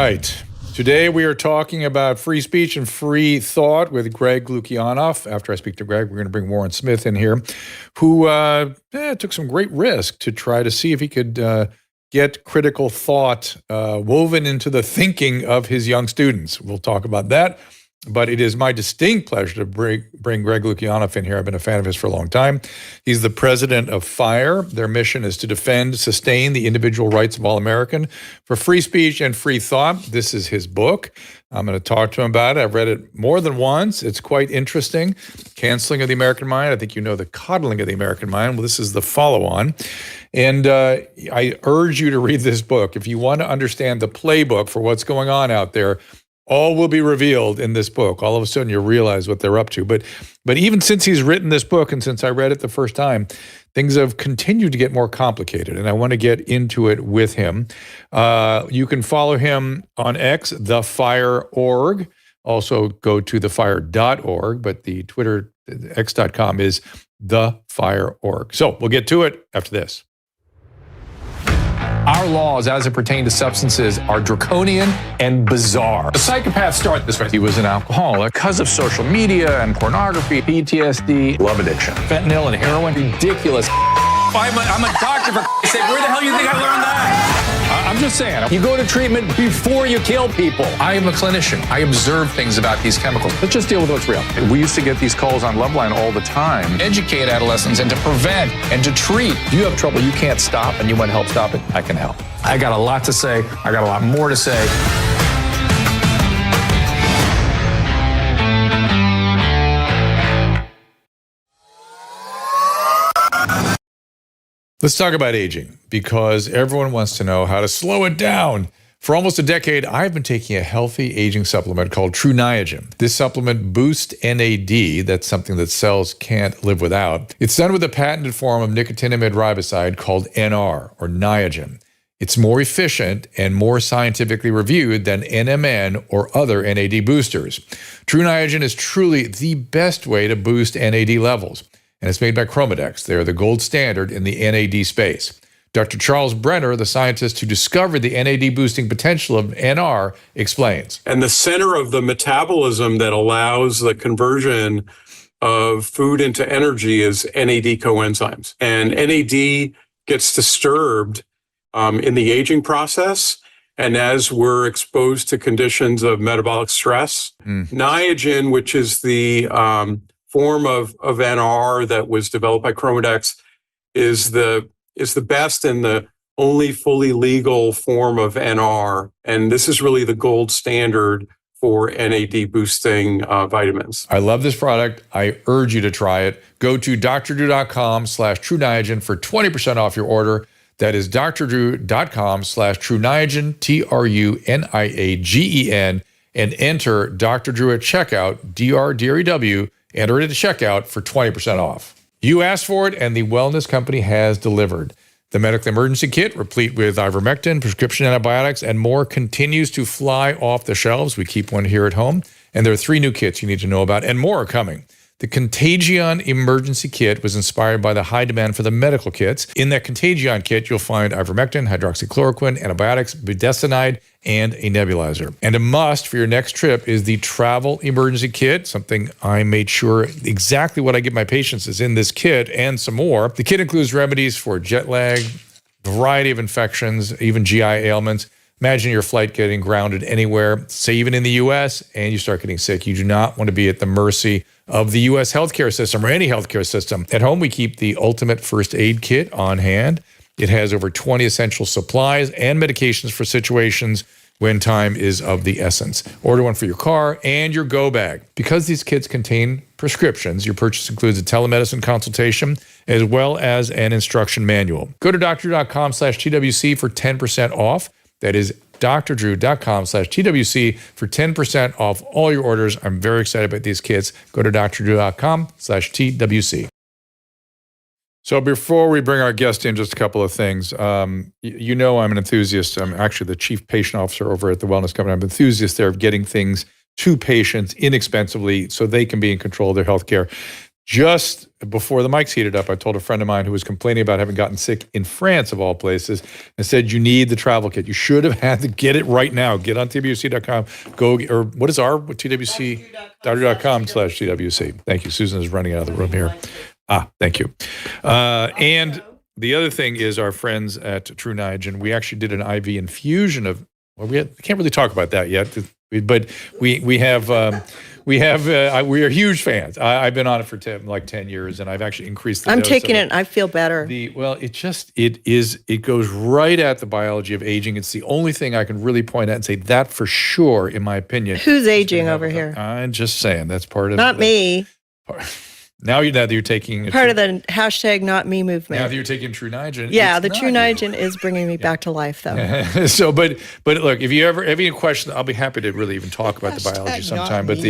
Right. Today we are talking about free speech and free thought with Greg Lukianoff. After I speak to Greg, we're going to bring Warren Smith in here, who took some great risk to try to see if he could get critical thought woven into the thinking of his young students. We'll talk about that. But it is my distinct pleasure to bring Greg Lukianoff in here. I've been a fan of his for a long time. He's the president of FIRE. Their mission is to defend, sustain the individual rights of all Americans for free speech and free thought. This is his book. I'm going to talk to him about it. I've read it more than once. It's quite interesting. Canceling of the American Mind. I think you know the coddling of the American mind. Well, this is the follow-on. And I urge you to read this book. If you want to understand the playbook for what's going on out there, all will be revealed in this book. All of a sudden, you realize what they're up to. But even since he's written this book and since I read it the first time, things have continued to get more complicated, and I want to get into it with him. You can follow him on X, thefire.org. Also go to thefire.org, but the Twitter, x.com is thefire.org. So we'll get to it after this. Our laws, as it pertains to substances, are draconian and bizarre. The psychopaths start this way. He was an alcoholic because of social media and pornography, PTSD, love addiction, fentanyl and heroin. Ridiculous. I'm a doctor, for sake. Where the hell do you think I learned that? I'm just saying, you go to treatment before you kill people. I am a clinician. I observe things about these chemicals. Let's just deal with what's real. We used to get these calls on Loveline all the time. Educate adolescents and to prevent and to treat. If you have trouble you can't stop and you want to help stop it, I can help. I got a lot to say. I got a lot more to say. Let's talk about aging, because everyone wants to know how to slow it down. For almost a decade, I've been taking a healthy aging supplement called True Niagen. This supplement boosts NAD. That's something that cells can't live without. It's done with a patented form of nicotinamide riboside called NR, or Niagen. It's more efficient and more scientifically reviewed than NMN or other NAD boosters. True Niagen is truly the best way to boost NAD levels. And it's made by Chromadex. They are the gold standard in the NAD space. Dr. Charles Brenner, the scientist who discovered the NAD boosting potential of NR, explains. And the center of the metabolism that allows the conversion of food into energy is NAD coenzymes. And NAD gets disturbed in the aging process. And as we're exposed to conditions of metabolic stress, Niagen, which is the form of NR that was developed by Chromadex, is the best and the only fully legal form of NR. And this is really the gold standard for NAD boosting vitamins. I love this product. I urge you to try it. Go to drdrew.com/True Niagen for 20% off your order. That is drdrew.com/True Niagen, TRUNIAGEN, and enter Dr. Drew at checkout, DRDREW. Enter it at checkout for 20% off. You asked for it, and the wellness company has delivered. The medical emergency kit, replete with ivermectin, prescription antibiotics, and more, continues to fly off the shelves. We keep one here at home. And there are 3 new kits you need to know about, and more are coming. The Contagion Emergency Kit was inspired by the high demand for the medical kits. In that Contagion kit, you'll find ivermectin, hydroxychloroquine, antibiotics, budesonide, and a nebulizer. And a must for your next trip is the Travel Emergency Kit, something I made sure exactly what I give my patients is in this kit and some more. The kit includes remedies for jet lag, variety of infections, even GI ailments. Imagine your flight getting grounded anywhere, say even in the U.S., and you start getting sick. You do not want to be at the mercy of the U.S. healthcare system or any healthcare system. At home, we keep the ultimate first aid kit on hand. It has over 20 essential supplies and medications for situations when time is of the essence. Order one for your car and your go bag. Because these kits contain prescriptions, your purchase includes a telemedicine consultation as well as an instruction manual. Go to drdrew.com/TWC for 10% off. That is drdrew.com/TWC for 10% off all your orders. I'm very excited about these kits. Go to drdrew.com/TWC. So before we bring our guest in, just a couple of things. You know I'm an enthusiast. I'm actually the chief patient officer over at the Wellness Company. I'm an enthusiast there of getting things to patients inexpensively so they can be in control of their health care. just before the mics heated up, I told a friend of mine who was complaining about having gotten sick in France, of all places, and said, you need the travel kit. You should have had to get it right now. Get on TWC.com. Or what is our TWC.com/TWC. Thank you. Susan is running out of the room here. Thank you. And the other thing is our friends at True Niagen. We actually did an IV infusion of, we can't really talk about that yet, but we are huge fans. I've been on it for 10 years, and I've actually increased the dose. I'm taking it and I feel better. It goes right at the biology of aging. It's the only thing I can really point at and say that for sure, in my opinion. Who's aging over here? I'm just saying that's part of Not me. Now that you're taking part of the hashtag not me movement. Now that you're taking True Niagen. Yeah, the True Niagen is bringing me back to life, though. So, but look, if you ever have any questions, I'll be happy to really even talk about the biology sometime. But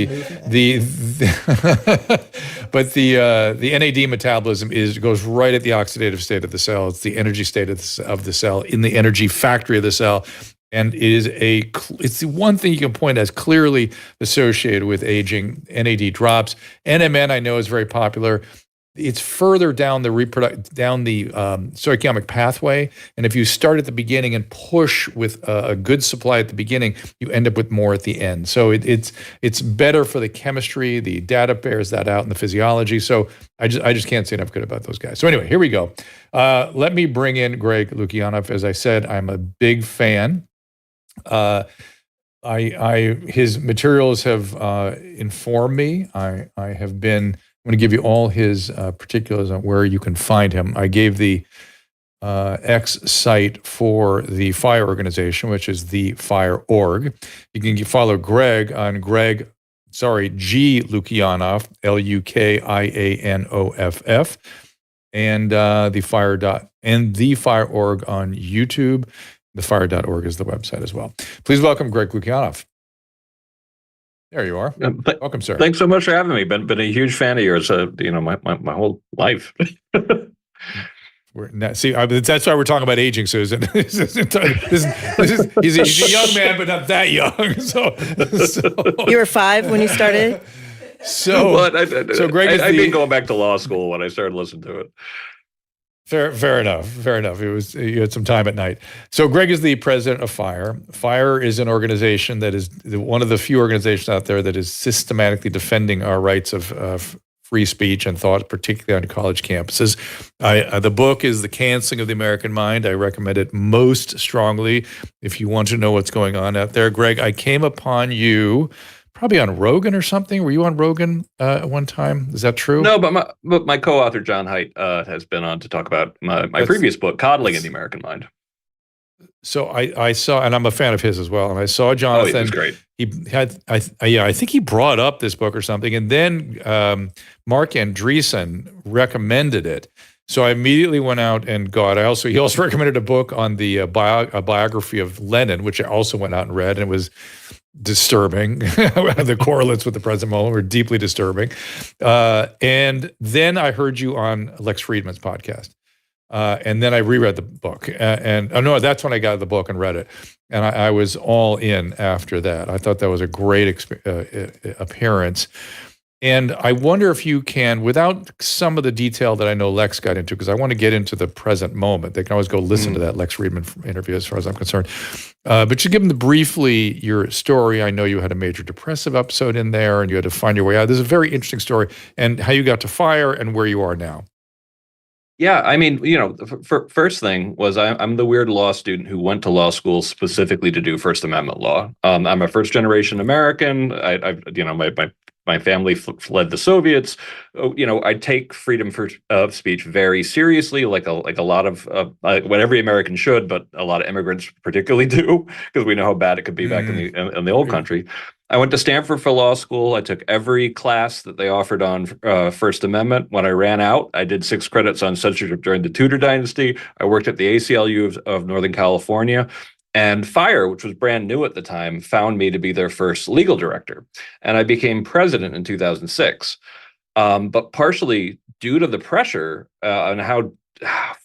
the NAD metabolism goes right at the oxidative state of the cell. It's the energy state of the cell, in the energy factory of the cell. And it's the one thing you can point as clearly associated with aging. NAD drops. NMN, I know, is very popular. It's further down the stoichiomic pathway. And if you start at the beginning and push with a good supply at the beginning, you end up with more at the end. So it's better for the chemistry. The data bears that out in the physiology. So I just can't say enough good about those guys. So anyway, here we go. Let me bring in Greg Lukianoff. As I said, I'm a big fan. His materials have informed me. I'm going to give you all his particulars on where you can find him. I gave the X site for the FIRE organization, which is the FIRE.org. You can follow Greg on G. Lukianoff, Lukianoff, and the FIRE.org on YouTube. Thefire.org is the website as well. Please welcome Greg Lukianoff. There you are. Welcome, sir. Thanks so much for having me. Been a huge fan of yours. My whole life. That's why we're talking about aging, Susan. He's a young man, but not that young. So. You were 5 when you started. Greg, I've been going back to law school when I started listening to it. Fair enough. You had some time at night. So Greg is the president of FIRE. FIRE is an organization that is one of the few organizations out there that is systematically defending our rights of free speech and thought, particularly on college campuses. The book is The Canceling of the American Mind. I recommend it most strongly if you want to know what's going on out there. Greg, I came upon you probably on Rogan or something. Were you on Rogan at one time? Is that true? No, but my co-author, John Haidt, has been on to talk about my previous book, Coddling in the American Mind. So I saw, and I'm a fan of his as well, and I saw Jonathan. Oh, he was great. He had, I think he brought up this book or something, and then Mark Andreessen recommended it. So I immediately went out and got. He also recommended a book on a biography of Lenin, which I also went out and read, and it was disturbing. The correlates with the present moment were deeply disturbing. And then I heard you on Lex Friedman's podcast. And then I reread the book. That's when I got the book and read it. And I was all in after that. I thought that was a great appearance. And I wonder if you can, without some of the detail that I know Lex got into, because I want to get into the present moment. They can always go listen to that Lex Friedman interview as far as I'm concerned. But just give them briefly your story. I know you had a major depressive episode in there and you had to find your way out. This is a very interesting story, and how you got to FIRE and where you are now. Yeah, I mean, first thing was I'm the weird law student who went to law school specifically to do First Amendment law. I'm a first generation American. My family fled the Soviets. I take freedom of speech very seriously, like a lot of what every American should, but a lot of immigrants particularly do, because we know how bad it could be back in the old country. I went to Stanford for law school. I took every class that they offered on First Amendment. When I ran out, I did 6 credits on censorship during the Tudor dynasty. I worked at the ACLU of Northern California. And FIRE, which was brand new at the time, found me to be their first legal director. And I became president in 2006. But partially due to the pressure and how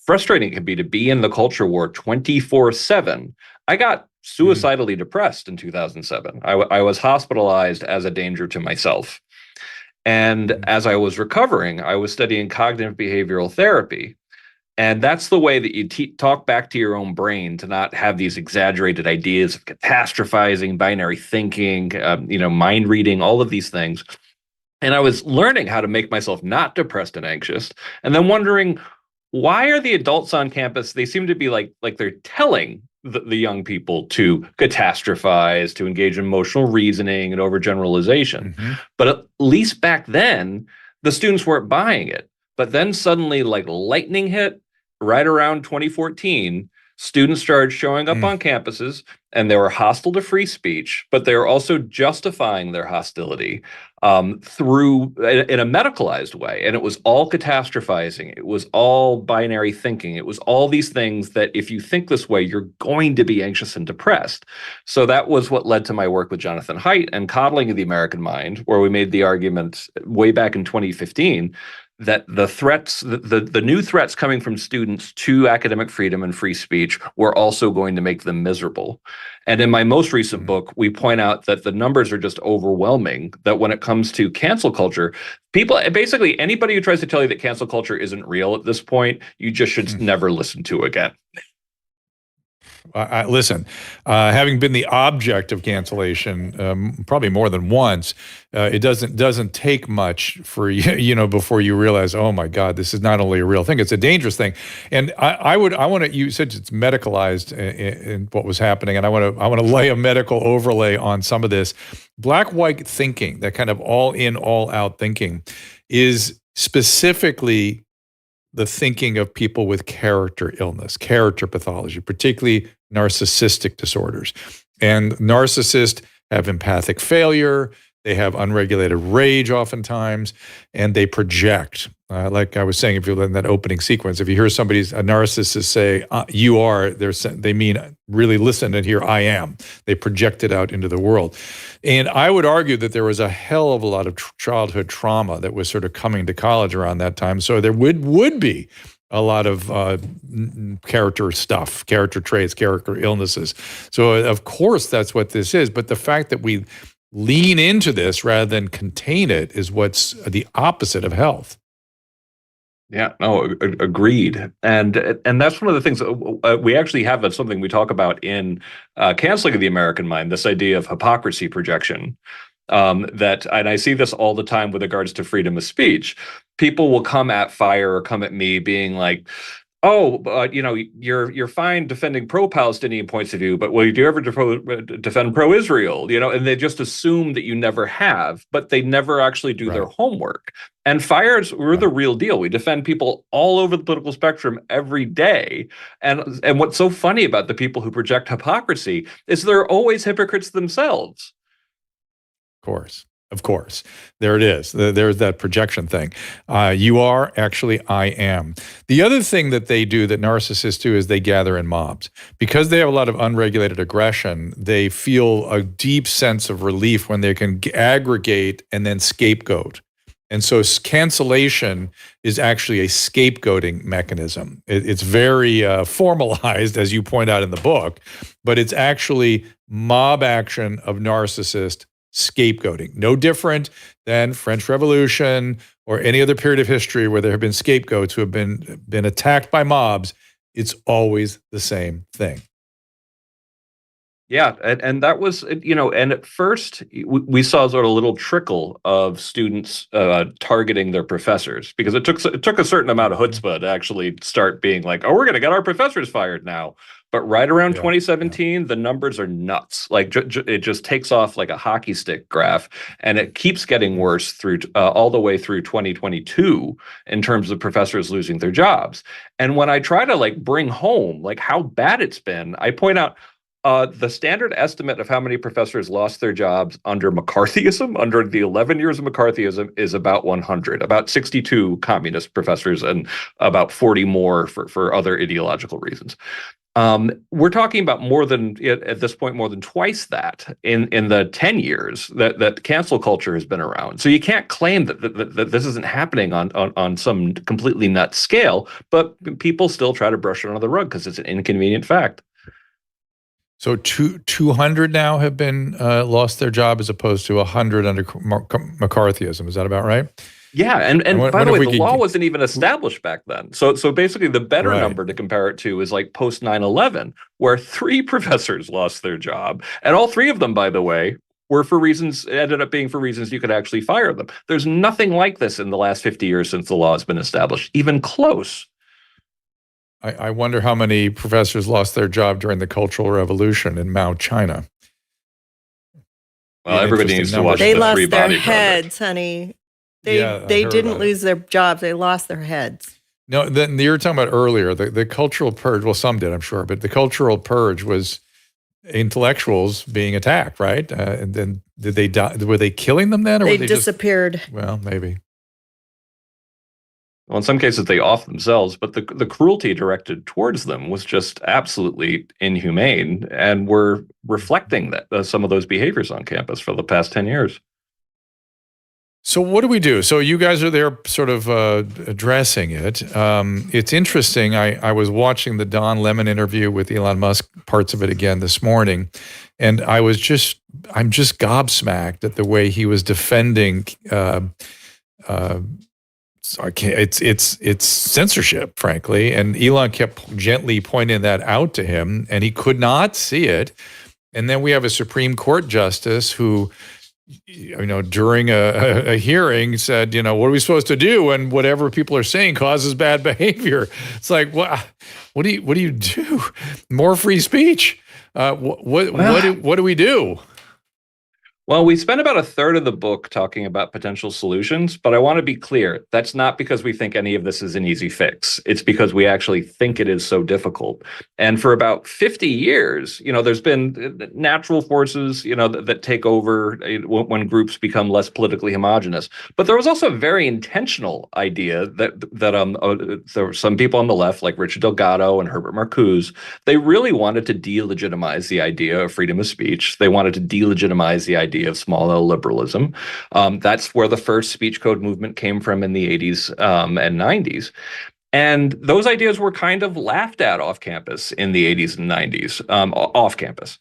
frustrating it can be to be in the culture war 24/7, I got suicidally depressed in 2007. I was hospitalized as a danger to myself. And as I was recovering, I was studying cognitive behavioral therapy. And that's the way that you talk back to your own brain to not have these exaggerated ideas of catastrophizing, binary thinking, mind reading, all of these things. And I was learning how to make myself not depressed and anxious, and then wondering, why are the adults on campus? They seem to be like they're telling the young people to catastrophize, to engage in emotional reasoning and overgeneralization. But at least back then, the students weren't buying it. But then suddenly, like lightning hit right around 2014, students started showing up on campuses, and they were hostile to free speech, but they were also justifying their hostility through in a medicalized way. And it was all catastrophizing. It was all binary thinking. It was all these things that if you think this way, you're going to be anxious and depressed. So that was what led to my work with Jonathan Haidt and Coddling of the American Mind, where we made the argument way back in 2015 that the threats, the new threats coming from students to academic freedom and free speech were also going to make them miserable. And in my most recent book, we point out that the numbers are just overwhelming, that when it comes to cancel culture, people, basically anybody who tries to tell you that cancel culture isn't real at this point, you just should never listen to again. Listen, having been the object of cancellation probably more than once, it doesn't take much for you, before you realize, oh my God, this is not only a real thing; it's a dangerous thing. And I want to. You said it's medicalized in what was happening, and I want to lay a medical overlay on some of this. Black-white thinking, that kind of all-in, all-out thinking, is specifically the thinking of people with character illness, character pathology, particularly narcissistic disorders. And narcissists have empathic failure, they have unregulated rage oftentimes, and they project. Like I was saying, if you're in that opening sequence, if you hear a narcissist say, you are, they mean really listen and hear I am. They project it out into the world. And I would argue that there was a hell of a lot of childhood trauma that was sort of coming to college around that time. So there would be a lot of character stuff, character traits, character illnesses. So of course that's what this is. But the fact that we lean into this rather than contain it is what's the opposite of health. Yeah, no, agreed. And that's one of the things we actually have something we talk about in Canceling of the American Mind, this idea of hypocrisy projection. And I see this all the time with regards to freedom of speech. People will come at Fire or come at me being like, oh, you're fine defending pro-Palestinian points of view, but will you ever defend pro-Israel? And they just assume that you never have, but they never actually do their homework. And we're the real deal. We defend people all over the political spectrum every day. And what's so funny about the people who project hypocrisy is they're always hypocrites themselves. Of course. There it is. There's that projection thing. You are, actually, I am. The other thing that they do, that narcissists do, is they gather in mobs. Because they have a lot of unregulated aggression, they feel a deep sense of relief when they can aggregate and then scapegoat. And so cancellation is actually a scapegoating mechanism. It's very formalized, as you point out in the book, but it's actually mob action of narcissist scapegoating. No different than French Revolution or any other period of history where there have been scapegoats who have been attacked by mobs. It's always the same thing. Yeah, and that was, and at first we saw sort of a little trickle of students targeting their professors, because it took a certain amount of chutzpah to actually start being like, oh, we're going to get our professors fired now. But right around 2017, the numbers are nuts. Like it just takes off like a hockey stick graph, and it keeps getting worse through all the way through 2022 in terms of professors losing their jobs. And when I try to bring home how bad it's been, I point out the standard estimate of how many professors lost their jobs under McCarthyism, under the 11 years of McCarthyism, is about 100, about 62 communist professors and about 40 more for other ideological reasons. We're talking about at this point, more than twice that in the 10 years that cancel culture has been around. So you can't claim that this isn't happening on some completely nuts scale, but people still try to brush it under the rug because it's an inconvenient fact. So 200 now have been lost their job as opposed to 100 under McCarthyism. Is that about right? Yeah, and when- by when the if way, we the could law get- wasn't even established back then. So basically, the better Right. number to compare it to is like post 9/11, where 3 professors lost their job, and all 3 of them, by the way, ended up being for reasons you could actually fire them. There's nothing like this in the last 50 years since the law has been established, even close. I wonder how many professors lost their job during the Cultural Revolution in Mao, China. Well, An everybody interesting needs to number. watch They the lost 3 their Body Brothers. heads, honey. They Yeah, I they heard didn't about it. lose their jobs. They lost their heads. No, then you were talking about earlier, the cultural purge. Well, some did, I'm sure, but the cultural purge was intellectuals being attacked, right? And then did they die? Were they killing them then, or They were they disappeared. Well, maybe. Well, in some cases, they off themselves, but the cruelty directed towards them was just absolutely inhumane, and we're reflecting that some of those behaviors on campus for the past 10 years. So what do we do? So you guys are there sort of addressing it. It's interesting. I was watching the Don Lemon interview with Elon Musk, parts of it again this morning, and I'm just gobsmacked at the way he was defending it's censorship, frankly. And Elon kept gently pointing that out to him, and he could not see it. And then we have a Supreme Court justice who, during a hearing said, what are we supposed to do when whatever people are saying causes bad behavior? It's like, what do you do? More free speech? What do we do? Well, we spent about a third of the book talking about potential solutions, but I want to be clear. That's not because we think any of this is an easy fix. It's because we actually think it is so difficult. And for about 50 years, there's been natural forces, that take over when groups become less politically homogenous. But there was also a very intentional idea that there were some people on the left, like Richard Delgado and Herbert Marcuse, they really wanted to delegitimize the idea of freedom of speech. They wanted to delegitimize the idea of small L liberalism. That's where the first speech code movement came from in the 80s and 90s. And those ideas were kind of laughed at off campus in the 80s and 90s, off campus.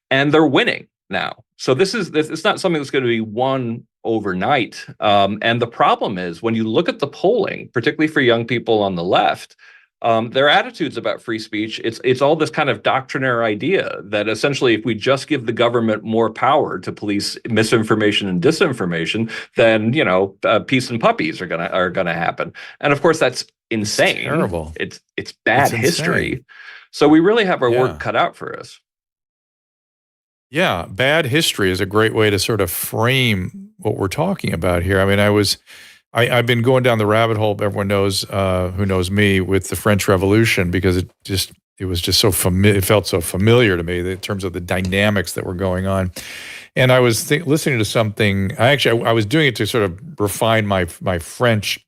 And they're winning now. So it's not something that's going to be won overnight. And the problem is when you look at the polling, particularly for young people on the left, their attitudes about free speech, it's all this kind of doctrinaire idea that essentially if we just give the government more power to police misinformation and disinformation, then peace and puppies are gonna happen. And of course that's insane. It's terrible. It's bad It's history. insane. So we really have our work cut out for us. Yeah, bad history is a great way to sort of frame what we're talking about here. I mean, I've been going down the rabbit hole. Everyone knows who knows me with the French Revolution because it was just so familiar. It felt so familiar to me in terms of the dynamics that were going on. And I was listening to something. I was doing it to sort of refine my French,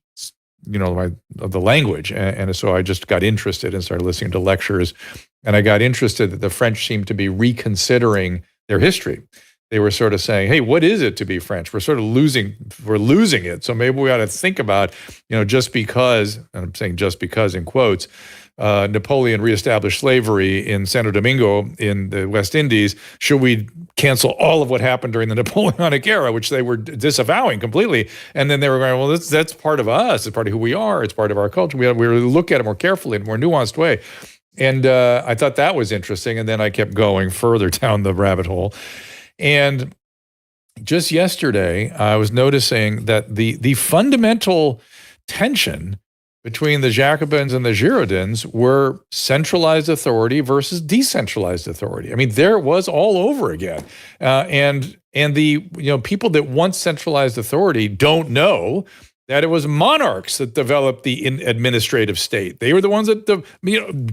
the language, and so I just got interested and started listening to lectures. And I got interested that the French seemed to be reconsidering their history. They were sort of saying, hey, what is it to be French? We're losing it. So maybe we ought to think about, just because, and I'm saying just because in quotes, Napoleon reestablished slavery in Santo Domingo in the West Indies, should we cancel all of what happened during the Napoleonic era, which they were disavowing completely? And then they were going, well, that's part of us. It's part of who we are. It's part of our culture. We really look at it more carefully in a more nuanced way. And I thought that was interesting. And then I kept going further down the rabbit hole. And just yesterday, I was noticing that the fundamental tension between the Jacobins and the Girondins were centralized authority versus decentralized authority. I mean, there it was all over again. And the people that want centralized authority don't know that it was monarchs that developed the administrative state. They were the ones that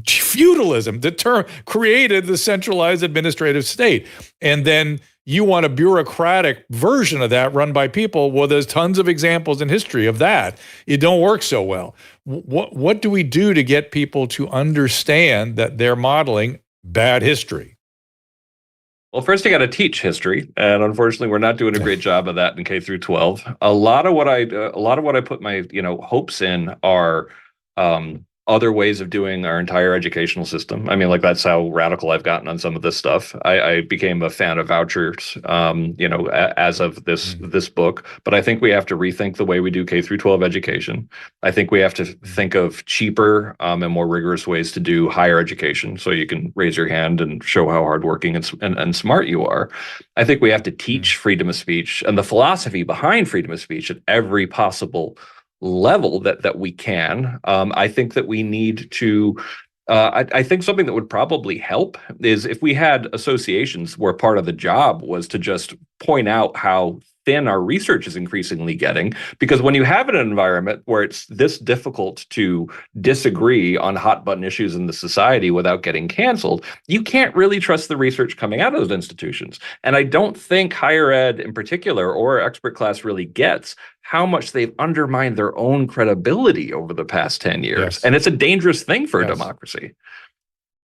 feudalism, the term created the centralized administrative state. And then you want a bureaucratic version of that run by people. Well, there's tons of examples in history of that. It don't work so well. What do we do to get people to understand that they're modeling bad history? Well, first you got to teach history, and unfortunately, we're not doing a great job of that in K through 12. A lot of what I put my hopes in are other ways of doing our entire educational system. I mean, like, that's how radical I've gotten on some of this stuff. I became a fan of vouchers, as of this book. But I think we have to rethink the way we do K through 12 education. I think we have to think of cheaper and more rigorous ways to do higher education, so you can raise your hand and show how hardworking and smart you are. I think we have to teach freedom of speech and the philosophy behind freedom of speech at every possible level that we can. I think that we need to. I think something that would probably help is if we had associations where part of the job was to just point out how thin our research is increasingly getting, because when you have an environment where it's this difficult to disagree on hot button issues in the society without getting canceled, you can't really trust the research coming out of those institutions. And I don't think higher ed in particular, or expert class, really gets how much they've undermined their own credibility over the past 10 years. Yes. And it's a dangerous thing for a democracy.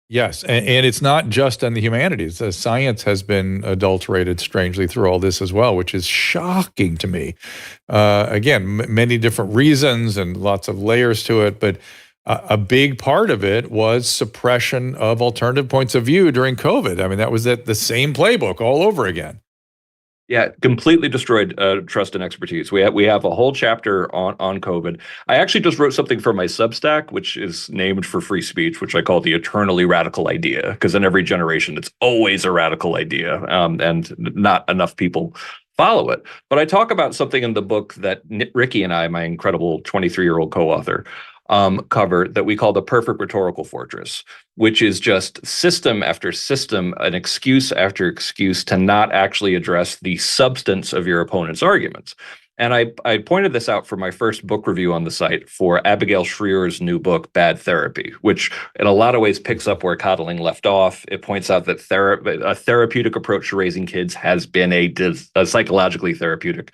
Yes, and it's not just in the humanities. Science has been adulterated strangely through all this as well, which is shocking to me. Again, many different reasons and lots of layers to it, but a big part of it was suppression of alternative points of view during COVID. I mean, that was the same playbook all over again. Yeah, completely destroyed trust and expertise. We have a whole chapter on COVID. I actually just wrote something for my Substack, which is named for free speech, which I call the eternally radical idea, because in every generation, it's always a radical idea, and not enough people follow it. But I talk about something in the book that Ricky and I, my incredible 23-year-old co-author, cover, that we call the perfect rhetorical fortress, which is just system after system, an excuse after excuse to not actually address the substance of your opponent's arguments. And I pointed this out for my first book review on the site for Abigail Shrier's new book, Bad Therapy, which in a lot of ways picks up where coddling left off. It points out that a therapeutic approach to raising kids has been a psychologically therapeutic,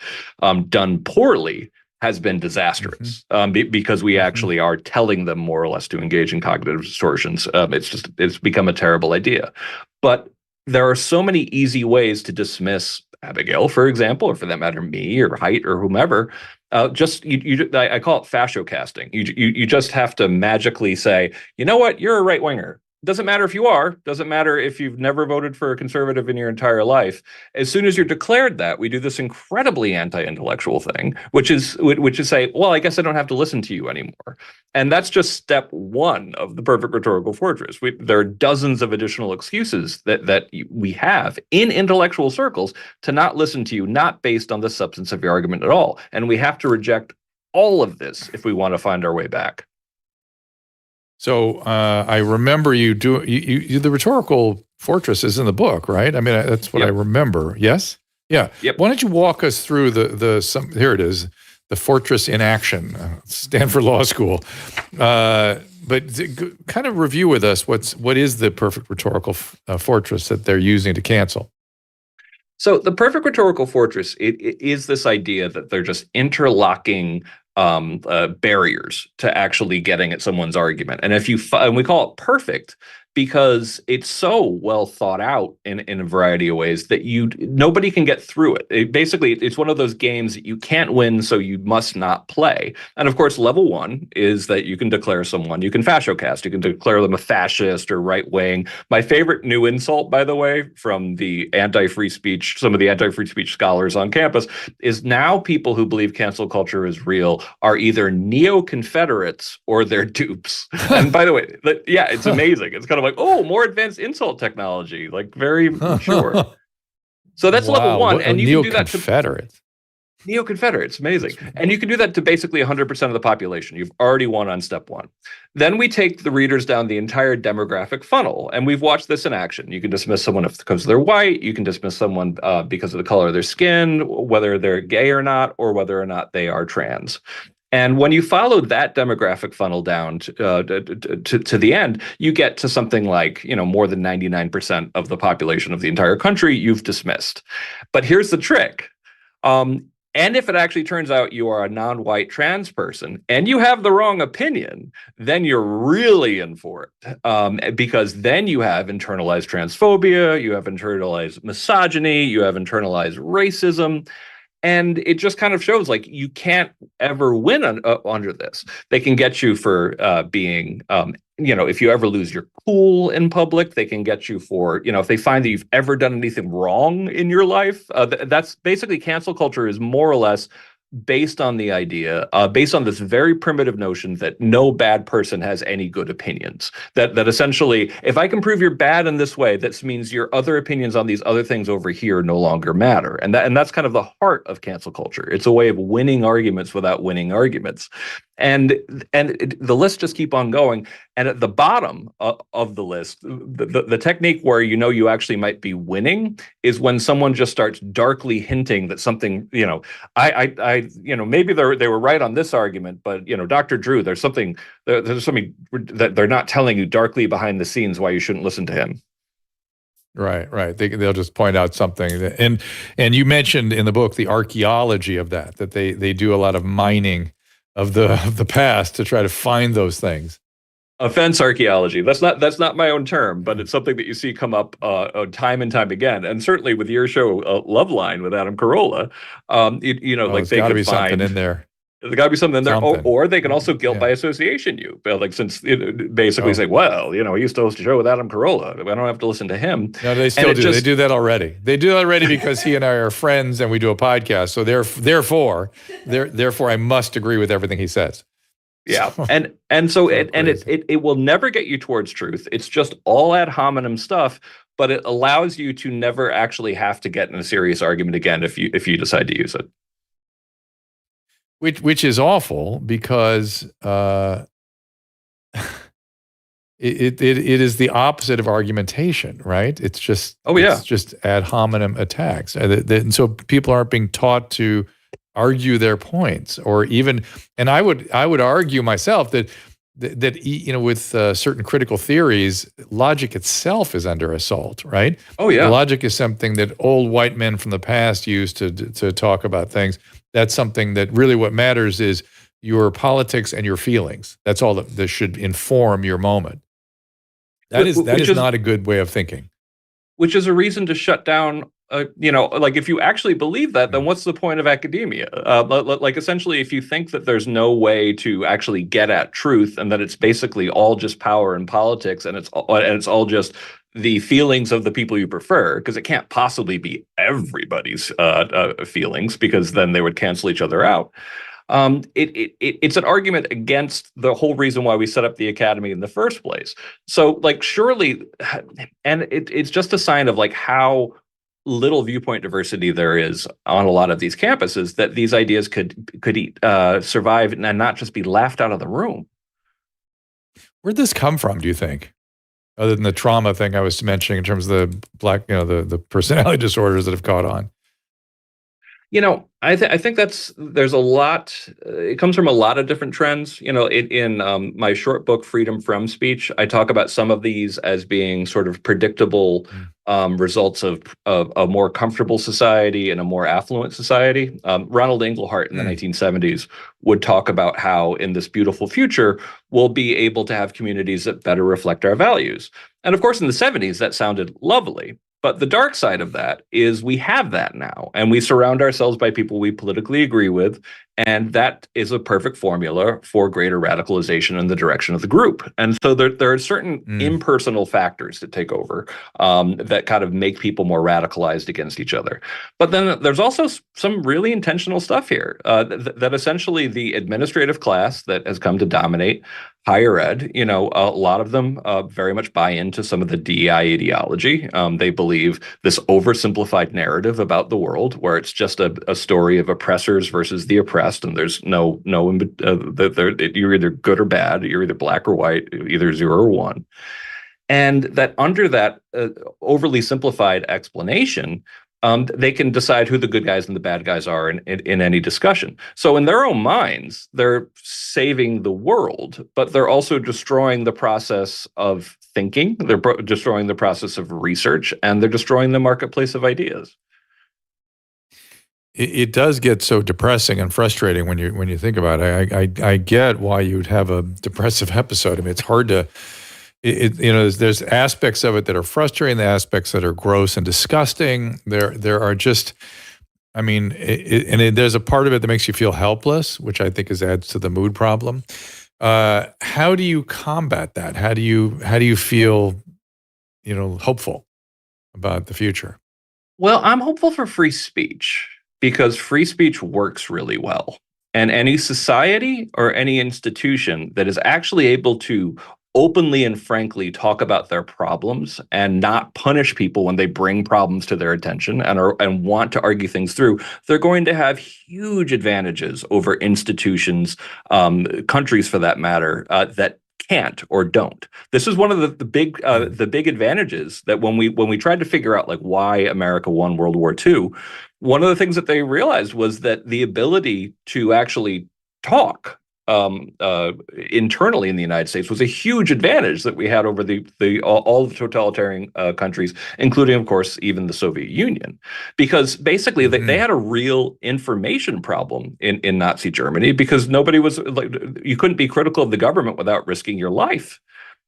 done poorly, has been disastrous, because we actually are telling them more or less to engage in cognitive distortions. It's become a terrible idea. But there are so many easy ways to dismiss Abigail, for example, or for that matter, me or Haidt or whomever. I call it fascio casting. You just have to magically say, you know what, you're a right winger. Doesn't matter if you are, doesn't matter if you've never voted for a conservative in your entire life. As soon as you're declared that, we do this incredibly anti-intellectual thing, which is say, well, I guess I don't have to listen to you anymore. And that's just step one of the perfect rhetorical fortress. There are dozens of additional excuses that we have in intellectual circles to not listen to you, not based on the substance of your argument at all. And we have to reject all of this if we want to find our way back. So I remember you do the rhetorical fortress is in the book, right? I mean, that's what I remember. Yes, yeah. Yep. Why don't you walk us through here it is, the fortress in action, Stanford Law School. But kind of review with us what is the perfect rhetorical fortress that they're using to cancel. So the perfect rhetorical fortress it is this idea that they're just interlocking barriers to actually getting at someone's argument. And and we call it perfect because it's so well thought out in a variety of ways that nobody can get through it. Basically, it's one of those games that you can't win, so you must not play. And of course, level one is that you can declare someone, you can fasciocast, you can declare them a fascist or right wing. My favorite new insult, by the way, from the anti-free speech, some of the anti-free speech scholars on campus, is now people who believe cancel culture is real are either neo-Confederates or they're dupes. And by the way, yeah, it's amazing. It's kind of like, oh, more advanced insult technology, like very mature. So that's level one. And you can do that to neo-Confederates, amazing. And you can do that to basically 100% of the population. You've already won on step one. Then we take the readers down the entire demographic funnel, and we've watched this in action. You can dismiss someone because they're white. You can dismiss someone because of the color of their skin, whether they're gay or not, or whether or not they are trans. And when you follow that demographic funnel down to the end, you get to something like, more than 99% of the population of the entire country you've dismissed. But here's the trick. And if it actually turns out you are a non-white trans person and you have the wrong opinion, then you're really in for it. Because then you have internalized transphobia, you have internalized misogyny, you have internalized racism. And it just kind of shows like you can't ever win under this. They can get you for being, if you ever lose your cool in public, they can get you for, if they find that you've ever done anything wrong in your life. That's basically cancel culture is more or less based on the idea, based on this very primitive notion that no bad person has any good opinions. That essentially, if I can prove you're bad in this way, that means your other opinions on these other things over here no longer matter. And that's kind of the heart of cancel culture. It's a way of winning arguments without winning arguments. And the list just keep on going. And at the bottom of the list, the technique where you actually might be winning is when someone just starts darkly hinting that something, maybe they were right on this argument, but Dr. Drew, there's something that they're not telling you darkly behind the scenes why you shouldn't listen to him. Right. They'll just point out something, and you mentioned in the book the archaeology of that they do a lot of mining of the past to try to find those things. Offense archaeology. That's not my own term, but it's something that you see come up time and time again, and certainly with your show Loveline with Adam Carolla. There's got to be something in there. There's got to be something in there, or they can also guilt by association you. Like since basically say, well, he used to host a show with Adam Carolla. I don't have to listen to him. No, they still do. They do that already. They do that already because he and I are friends and we do a podcast. So therefore, I must agree with everything he says. Yeah, so it will never get you towards truth. It's just all ad hominem stuff, but it allows you to never actually have to get in a serious argument again if you decide to use it. Which is awful because it is the opposite of argumentation, right? It's just it's just ad hominem attacks, and so people aren't being taught to argue their points, or even. And I would argue myself that with certain critical theories, logic itself is under assault, right? Oh yeah, logic is something that old white men from the past used to talk about things. That's something that really what matters is your politics and your feelings. That's all that should inform your moment. That is not a good way of thinking. Which is a reason to shut down, like if you actually believe that, then what's the point of academia? Like essentially, if you think that there's no way to actually get at truth and that it's basically all just power and politics and it's all just the feelings of the people you prefer, because it can't possibly be everybody's feelings, because then they would cancel each other out. It's an argument against the whole reason why we set up the academy in the first place. So, like, surely, and it's just a sign of like how little viewpoint diversity there is on a lot of these campuses that these ideas could survive and not just be laughed out of the room. Where'd this come from, do you think? Other than the trauma thing I was mentioning in terms of the black, the personality disorders that have caught on. I think there's a lot. It comes from a lot of different trends. In my short book, Freedom From Speech, I talk about some of these as being sort of predictable results of a more comfortable society and a more affluent society. Ronald Inglehart in the 1970s would talk about how in this beautiful future, we'll be able to have communities that better reflect our values. And of course, in the 70s, that sounded lovely. But the dark side of that is we have that now, and we surround ourselves by people we politically agree with, and that is a perfect formula for greater radicalization in the direction of the group. And so there are certain impersonal factors that take over that kind of make people more radicalized against each other. But then there's also some really intentional stuff here that essentially the administrative class that has come to dominate higher ed, a lot of them very much buy into some of the DEI ideology. They believe this oversimplified narrative about the world where it's just a story of oppressors versus the oppressed, and there's you're either good or bad, you're either black or white, either 0 or 1. And that under that overly simplified explanation, they can decide who the good guys and the bad guys are in any discussion. So in their own minds, they're saving the world, but they're also destroying the process of thinking. They're destroying the process of research, and they're destroying the marketplace of ideas. It does get so depressing and frustrating when you think about it. I get why you'd have a depressive episode. I mean, it's hard to. There's aspects of it that are frustrating, the aspects that are gross and disgusting. There are just I mean, there's a part of it that makes you feel helpless, which I think adds to the mood problem. How do you combat that? How do you feel, hopeful about the future? Well, I'm hopeful for free speech because free speech works really well. And any society or any institution that is actually able to openly and frankly talk about their problems and not punish people when they bring problems to their attention and want to argue things through, they're going to have huge advantages over institutions, countries for that matter, that can't or don't. This is one of the big advantages that when we tried to figure out like why America won World War II, one of the things that they realized was that the ability to actually talk internally in the United States was a huge advantage that we had over all the totalitarian countries, including, of course, even the Soviet Union, because basically they had a real information problem in Nazi Germany because nobody was like, you couldn't be critical of the government without risking your life.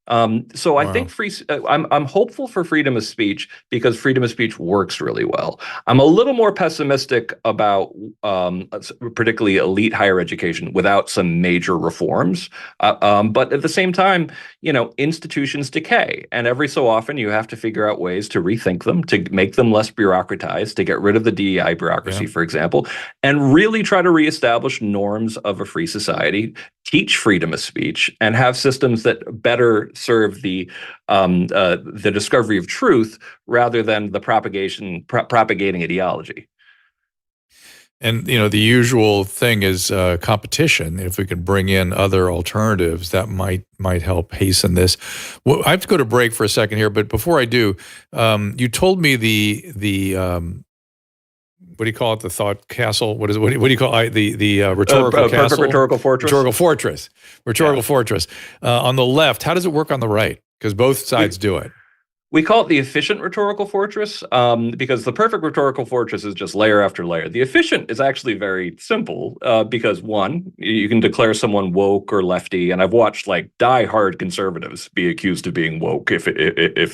So I think I'm hopeful for freedom of speech because freedom of speech works really well. I'm a little more pessimistic about particularly elite higher education without some major reforms. But at the same time, institutions decay, and every so often you have to figure out ways to rethink them, to make them less bureaucratized, to get rid of the DEI bureaucracy, for example, and really try to reestablish norms of a free society, teach freedom of speech, and have systems that better serve the discovery of truth rather than the propagating ideology. And the usual thing is competition. If we can bring in other alternatives, that might help hasten this. Well, I have to go to break for a second here, but before I do, you told me the what do you call it? The thought castle? What do you call it? The rhetorical castle? Rhetorical fortress. Rhetorical fortress. On the left, how does it work on the right? Because both sides do it. We call it the efficient rhetorical fortress because the perfect rhetorical fortress is just layer after layer. The efficient is actually very simple because one, you can declare someone woke or lefty, and I've watched like die-hard conservatives be accused of being woke if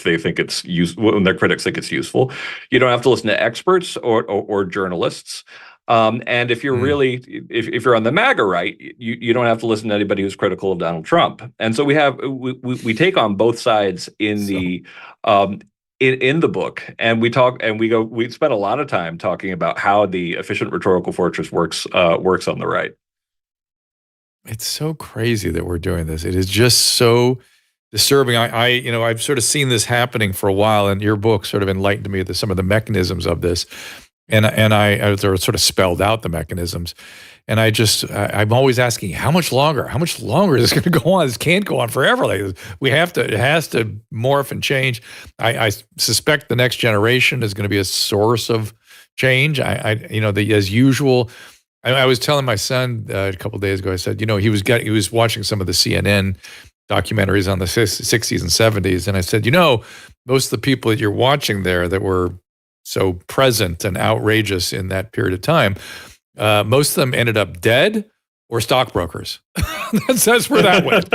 they think it's when their critics think it's useful. You don't have to listen to experts or journalists. And if you're really, if you're on the MAGA right, you don't have to listen to anybody who's critical of Donald Trump. And so we take on both sides in the book, and we spend a lot of time talking about how the efficient rhetorical fortress works on the right. It's so crazy that we're doing this. It is just so disturbing. I've sort of seen this happening for a while, and your book sort of enlightened me to some of the mechanisms of this. And I sort of spelled out the mechanisms, and I'm always asking, how much longer? How much longer is this going to go on? This can't go on forever. Like it has to morph and change. I suspect the next generation is going to be a source of change. As usual, I was telling my son a couple of days ago. I said, he was watching some of the CNN documentaries on the 60s and 70s, and I said, most of the people that you're watching there that were so present and outrageous in that period of time, most of them ended up dead or stockbrokers. that's where that went.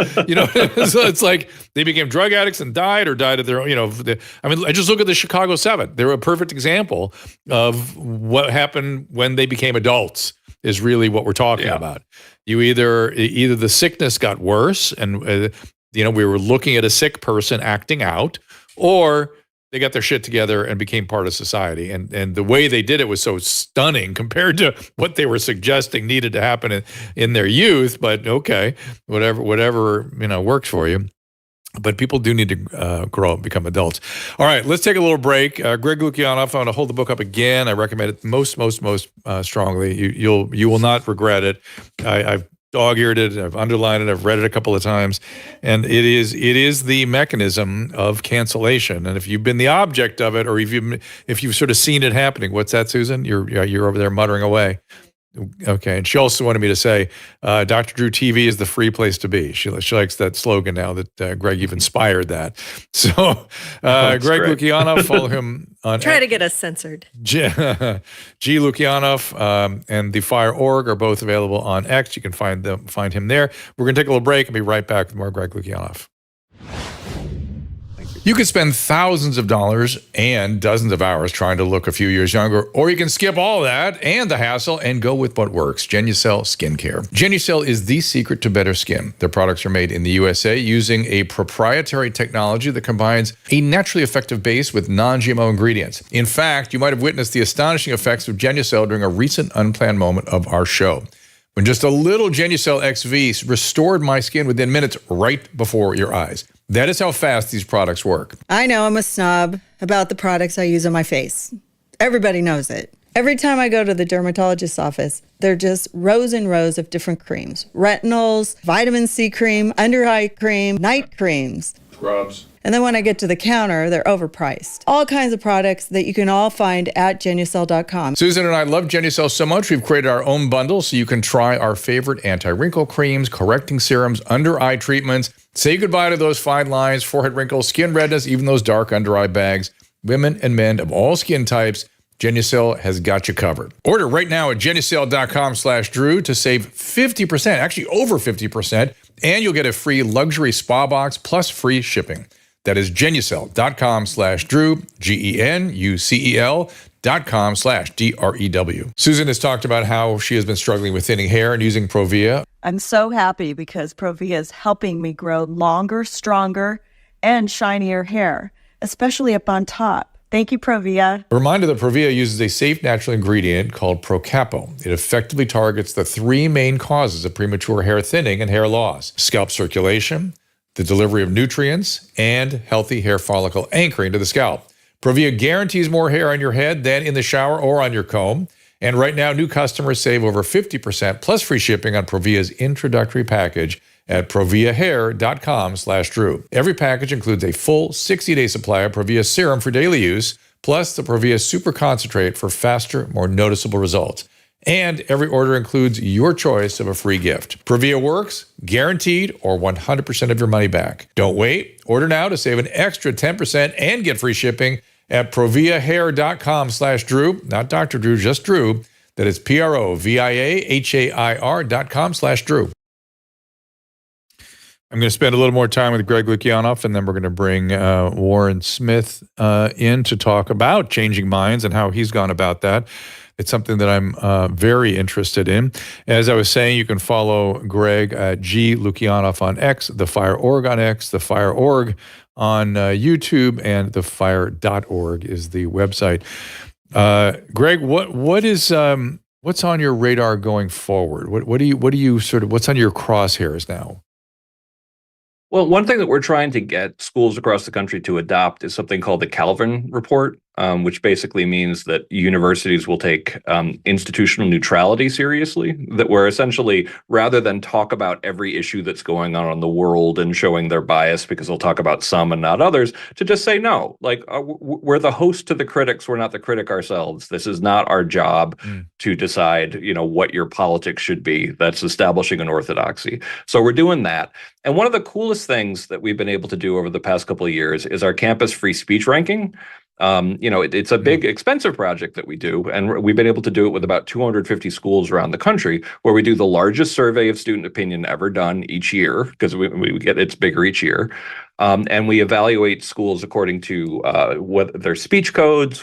So it's like they became drug addicts and died of their own. I just look at the Chicago 7. They were a perfect example of what happened when they became adults. Is really what we're talking about. You either the sickness got worse, and we were looking at a sick person acting out, or they got their shit together and became part of society. And the way they did it was so stunning compared to what they were suggesting needed to happen in their youth. But okay, whatever works for you. But people do need to grow up and become adults. All right, let's take a little break. Greg Lukianoff, I want to hold the book up again. I recommend it most strongly. You will not regret it. I've dog-eared it, I've underlined it, I've read it a couple of times, and it is the mechanism of cancellation. And if you've been the object of it, or if you've sort of seen it happening, what's that, Susan? You're over there muttering away. Okay, and she also wanted me to say, Dr. Drew TV is the free place to be. She likes that slogan now that Greg you've inspired that. So, Greg Lukianoff, follow him on. Try to get us censored. G. Lukianoff and the Fire Org are both available on X. You can find him there. We're going to take a little break and be right back with more Greg Lukianoff. Thank you. You could spend thousands of dollars and dozens of hours trying to look a few years younger, or you can skip all that and the hassle and go with what works, Genucel Skincare. Genucel is the secret to better skin. Their products are made in the USA using a proprietary technology that combines a naturally effective base with non-GMO ingredients. In fact, you might have witnessed the astonishing effects of Genucel during a recent unplanned moment of our show, when just a little Genucel XV restored my skin within minutes right before your eyes. That is how fast these products work. I know I'm a snob about the products I use on my face. Everybody knows it. Every time I go to the dermatologist's office, there are just rows and rows of different creams. Retinols, vitamin C cream, under eye cream, night creams. Scrubs. And then when I get to the counter, they're overpriced. All kinds of products that you can all find at Genucel.com. Susan and I love Genucel so much, we've created our own bundle so you can try our favorite anti-wrinkle creams, correcting serums, under-eye treatments. Say goodbye to those fine lines, forehead wrinkles, skin redness, even those dark under-eye bags. Women and men of all skin types, Genucel has got you covered. Order right now at Genucel.com/Drew to save 50%, actually over 50%, and you'll get a free luxury spa box plus free shipping. That is Genucel.com/Drew, GENUCEL.com/DREW. Susan has talked about how she has been struggling with thinning hair and using Provia. I'm so happy because Provia is helping me grow longer, stronger, and shinier hair, especially up on top. Thank you, Provia. A reminder that Provia uses a safe natural ingredient called Procapo. It effectively targets the three main causes of premature hair thinning and hair loss: scalp circulation, the delivery of nutrients, and healthy hair follicle anchoring to the scalp. Provia guarantees more hair on your head than in the shower or on your comb. And right now, new customers save over 50% plus free shipping on Provia's introductory package at proviahair.com/Drew. Every package includes a full 60-day supply of Provia serum for daily use, plus the Provia Super Concentrate for faster, more noticeable results. And every order includes your choice of a free gift. Provia works, guaranteed, or 100% of your money back. Don't wait. Order now to save an extra 10% and get free shipping at proviahair.com/Drew. Not Dr. Drew, just Drew. That is PROVIAHAIR.com/Drew. I'm going to spend a little more time with Greg Lukianoff, and then we're going to bring Warren Smith in to talk about changing minds and how he's gone about that. It's something that I'm very interested in. As I was saying, you can follow Greg at G. Lukianoff on X, The Fire Org on X, The Fire Org on YouTube, and thefire.org is the website. Greg, what's on your radar going forward? What do you what's on your crosshairs now? Well, one thing that we're trying to get schools across the country to adopt is something called the Calvin Report, which basically means that universities will take institutional neutrality seriously, that we're essentially, rather than talk about every issue that's going on in the world and showing their bias because they'll talk about some and not others, to just say, no, like we're the host to the critics, we're not the critic ourselves. This is not our job to decide, what your politics should be. That's establishing an orthodoxy. So we're doing that. And one of the coolest things that we've been able to do over the past couple of years is our campus free speech ranking. It's a big, expensive project that we do, and we've been able to do it with about 250 schools around the country, where we do the largest survey of student opinion ever done each year, because we get it's bigger each year. And we evaluate schools according to what their speech codes,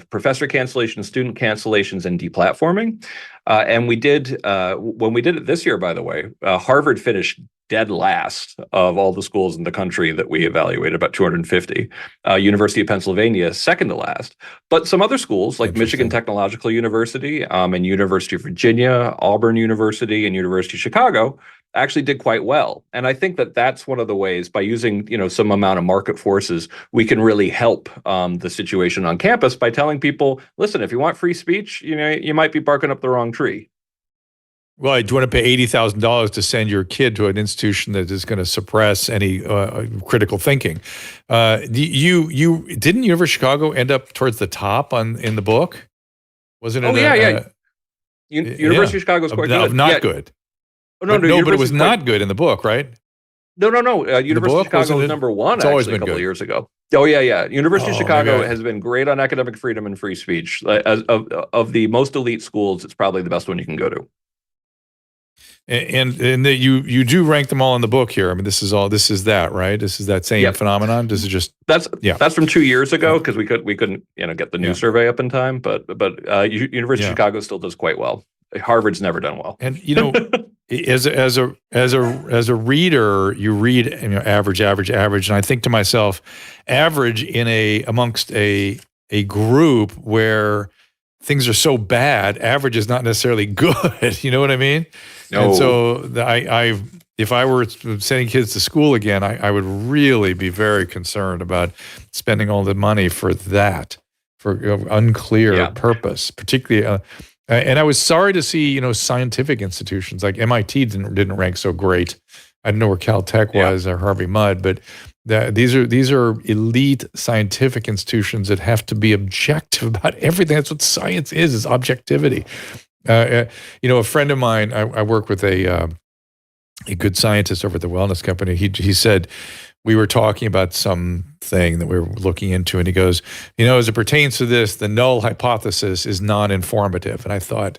professor cancellations, student cancellations, and deplatforming. And we did, when we did it this year, by the way, Harvard finished dead last of all the schools in the country that we evaluated, about 250. University of Pennsylvania, second to last. But some other schools like Michigan Technological University and University of Virginia, Auburn University, and University of Chicago actually did quite well. And I think that that's one of the ways, by using some amount of market forces, we can really help the situation on campus by telling people, listen, if you want free speech, you might be barking up the wrong tree. Well, do you want to pay $80,000 to send your kid to an institution that is going to suppress any critical thinking? You didn't University of Chicago end up towards the top in the book? Wasn't it? Oh yeah. University of Chicago is quite good. Not good. Oh, no, but it was not good in the book, right? No. University of Chicago was number one actually a couple of years ago. Oh yeah. University of Chicago has been great on academic freedom and free speech. Of the most elite schools, it's probably the best one you can go to. And that you do rank them all in the book here. I mean, this is that, right? This is that same phenomenon. This is just that's from 2 years ago because we couldn't get the new survey up in time. But University of Chicago still does quite well. Harvard's never done well. And as a reader, you read average, and I think to myself, average amongst a group where things are so bad, average is not necessarily good. You know what I mean? No. And so if I were sending kids to school again, I would really be very concerned about spending all the money for that, for unclear purpose, particularly. And I was sorry to see, scientific institutions like MIT didn't rank so great. I don't know where Caltech was or Harvey Mudd, but these are elite scientific institutions that have to be objective about everything. That's what science is objectivity. A friend of mine, I work with a good scientist over at the wellness company. He said, we were talking about something that we were looking into, and he goes, as it pertains to this, the null hypothesis is non-informative. And I thought,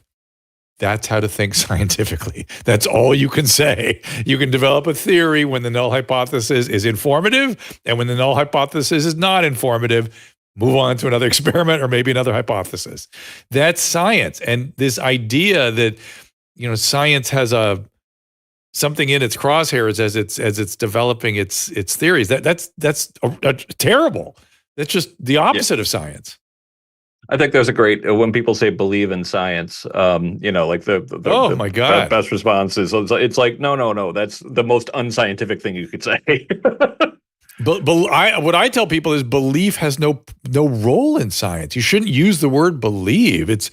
that's how to think scientifically. That's all you can say. You can develop a theory when the null hypothesis is informative, and when the null hypothesis is not informative, move on to another experiment or maybe another hypothesis. That's science. And this idea that, science has something in its crosshairs as it's developing its theories, that's terrible. That's just the opposite of science. I think there's a great, when people say believe in science, like the my God, best response is, it's like, no, that's the most unscientific thing you could say. But what I tell people is belief has no role in science. You shouldn't use the word believe. It's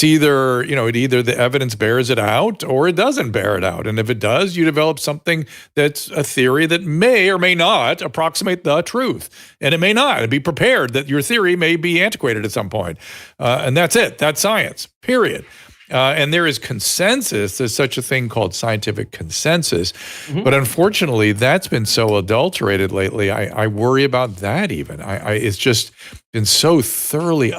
either, either the evidence bears it out or it doesn't bear it out. And if it does, you develop something that's a theory that may or may not approximate the truth. And it may not. And be prepared that your theory may be antiquated at some point. And that's it. That's science, period. And there is consensus. There's such a thing called scientific consensus. Mm-hmm. But unfortunately, that's been so adulterated lately. I worry about that even. It's just been so thoroughly.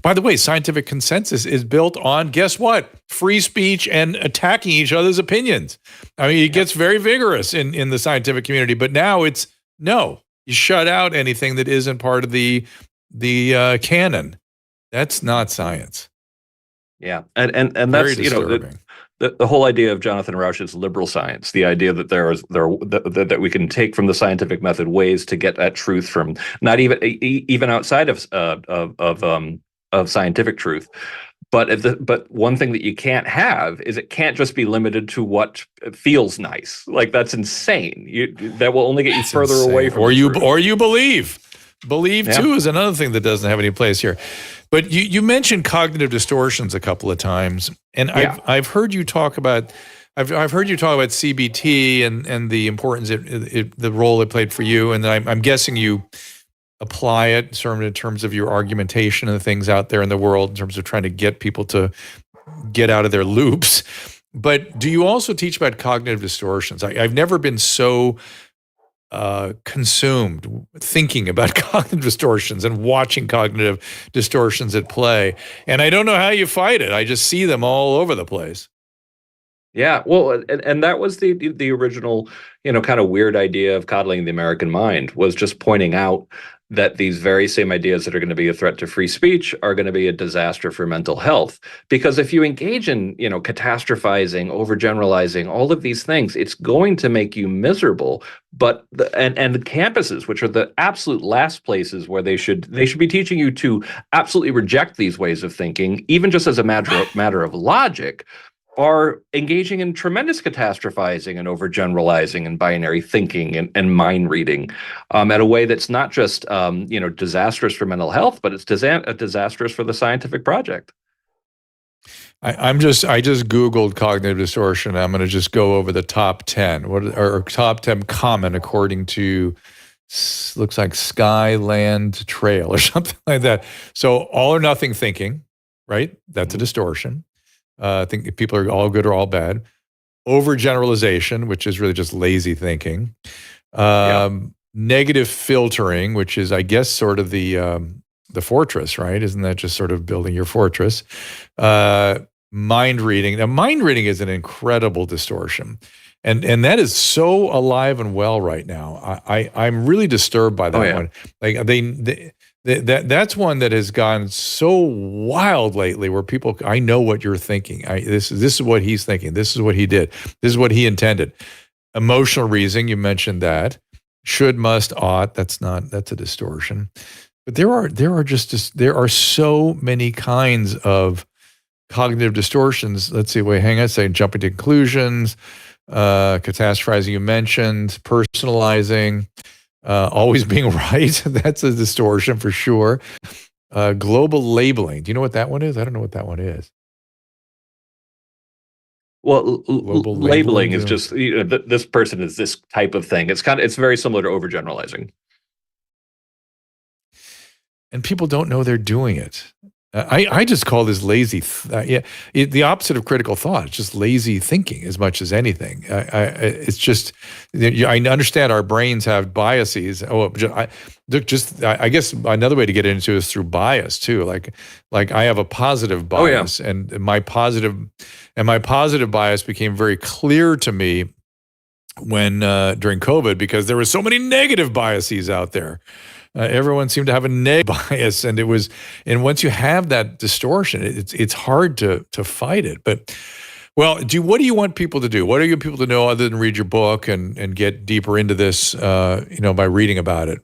By the way, scientific consensus is built on, guess what? Free speech and attacking each other's opinions. I mean, it gets very vigorous in the scientific community. But now it's, no, you shut out anything that isn't part of the canon. That's not science. Yeah, and that's the whole idea of Jonathan Rauch's liberal science, the idea that that we can take from the scientific method ways to get at truth from not even outside of scientific truth. But one thing that you can't have is it can't just be limited to what feels nice. Like, that's insane. That will only get you further away from or you believe. Believe too is another thing that doesn't have any place here. But you mentioned cognitive distortions a couple of times, and I've heard you talk about CBT and the importance the role it played for you, and I'm guessing you apply it sort of in terms of your argumentation and the things out there in the world in terms of trying to get people to get out of their loops. But do you also teach about cognitive distortions? I've never been so consumed thinking about cognitive distortions and watching cognitive distortions at play. And I don't know how you fight it. I just see them all over the place. Yeah, well, and that was the original, kind of weird idea of coddling the American mind, was just pointing out that these very same ideas that are going to be a threat to free speech are going to be a disaster for mental health. Because if you engage in, catastrophizing, overgeneralizing, all of these things, it's going to make you miserable. But the campuses, which are the absolute last places where they should be teaching you to absolutely reject these ways of thinking, even just as a matter of logic, are engaging in tremendous catastrophizing and overgeneralizing and binary thinking and mind reading at a way that's not just disastrous for mental health, but it's disastrous for the scientific project. I just Googled cognitive distortion. I'm going to just go over the top 10 or top 10 common according to looks like Skyland Trail or something like that. So all or nothing thinking, right? That's a distortion. I think people are all good or all bad. Overgeneralization, which is really just lazy thinking. Negative filtering, which is, I guess, sort of the fortress, right? Isn't that just sort of building your fortress? mind reading. Now, mind reading is an incredible distortion. And that is so alive and well right now. I'm really disturbed by that one. Like that's one that has gone so wild lately, where people, I know what you're thinking. This is what he's thinking. This is what he did. This is what he intended. Emotional reasoning, you mentioned that. Should, must, ought. That's a distortion. But there are so many kinds of cognitive distortions. Let's see. Wait, hang on a second. Jumping to conclusions. Catastrophizing, you mentioned, personalizing, always being right. That's a distortion for sure. Global labeling. Do you know what that one is? I don't know what that one is. Well, labeling is just, this person is this type of thing. It's very similar to overgeneralizing. And people don't know they're doing it. I just call this lazy. The opposite of critical thought. It's just lazy thinking as much as anything. It's just, I understand our brains have biases. I guess another way to get into it is through bias too. Like I have a positive bias, and my positive bias became very clear to me when during COVID, because there were so many negative biases out there. Everyone seemed to have a negative bias, and once you have that distortion, it's hard to fight it. But what do you want people to do? What do you want people to know other than read your book and get deeper into this, by reading about it?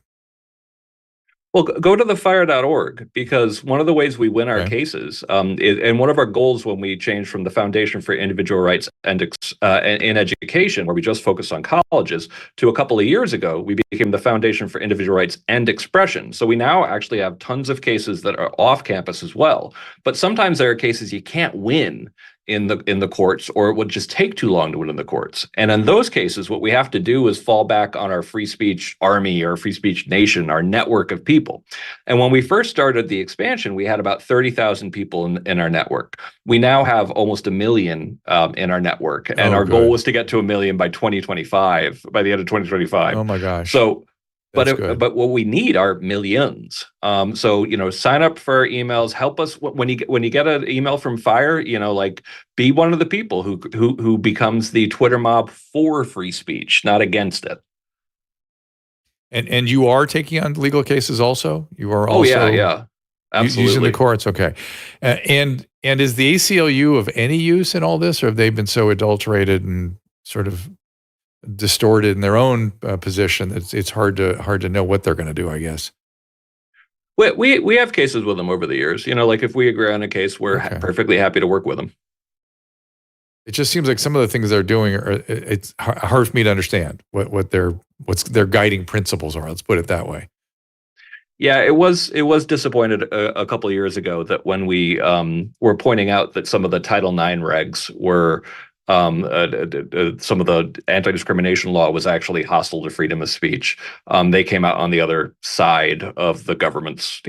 Well, go to thefire.org, because one of the ways we win our cases, and one of our goals when we changed from the Foundation for Individual Rights and in Education, where we just focused on colleges, to a couple of years ago, we became the Foundation for Individual Rights and Expression. So we now actually have tons of cases that are off campus as well. But sometimes there are cases you can't win in the courts, or it would just take too long to win in the courts. And in those cases, what we have to do is fall back on our free speech army, or free speech nation, our network of people. And when we first started the expansion, we had about 30,000 people in our network. We now have almost 1 million in our network. And our goal was to get to 1 million by 2025, by the end of 2025. Oh my gosh. So, but what we need are millions. So, sign up for our emails. Help us when you get an email from FIRE. Be one of the people who becomes the Twitter mob for free speech, not against it. And you are taking on legal cases also. You are also. Oh yeah, absolutely. Using the courts, okay. And is the ACLU of any use in all this, or have they been so adulterated and sort of distorted in their own position? It's hard to know what they're going to do, I guess. We have cases with them over the years. If we agree on a case, we're perfectly happy to work with them. It just seems like some of the things they're doing it's hard for me to understand what their guiding principles are. Let's put it that way. Yeah, it was disappointed a couple of years ago that when we were pointing out that some of the Title IX regs were some of the anti-discrimination law was actually hostile to freedom of speech. They came out on the other side of the government's,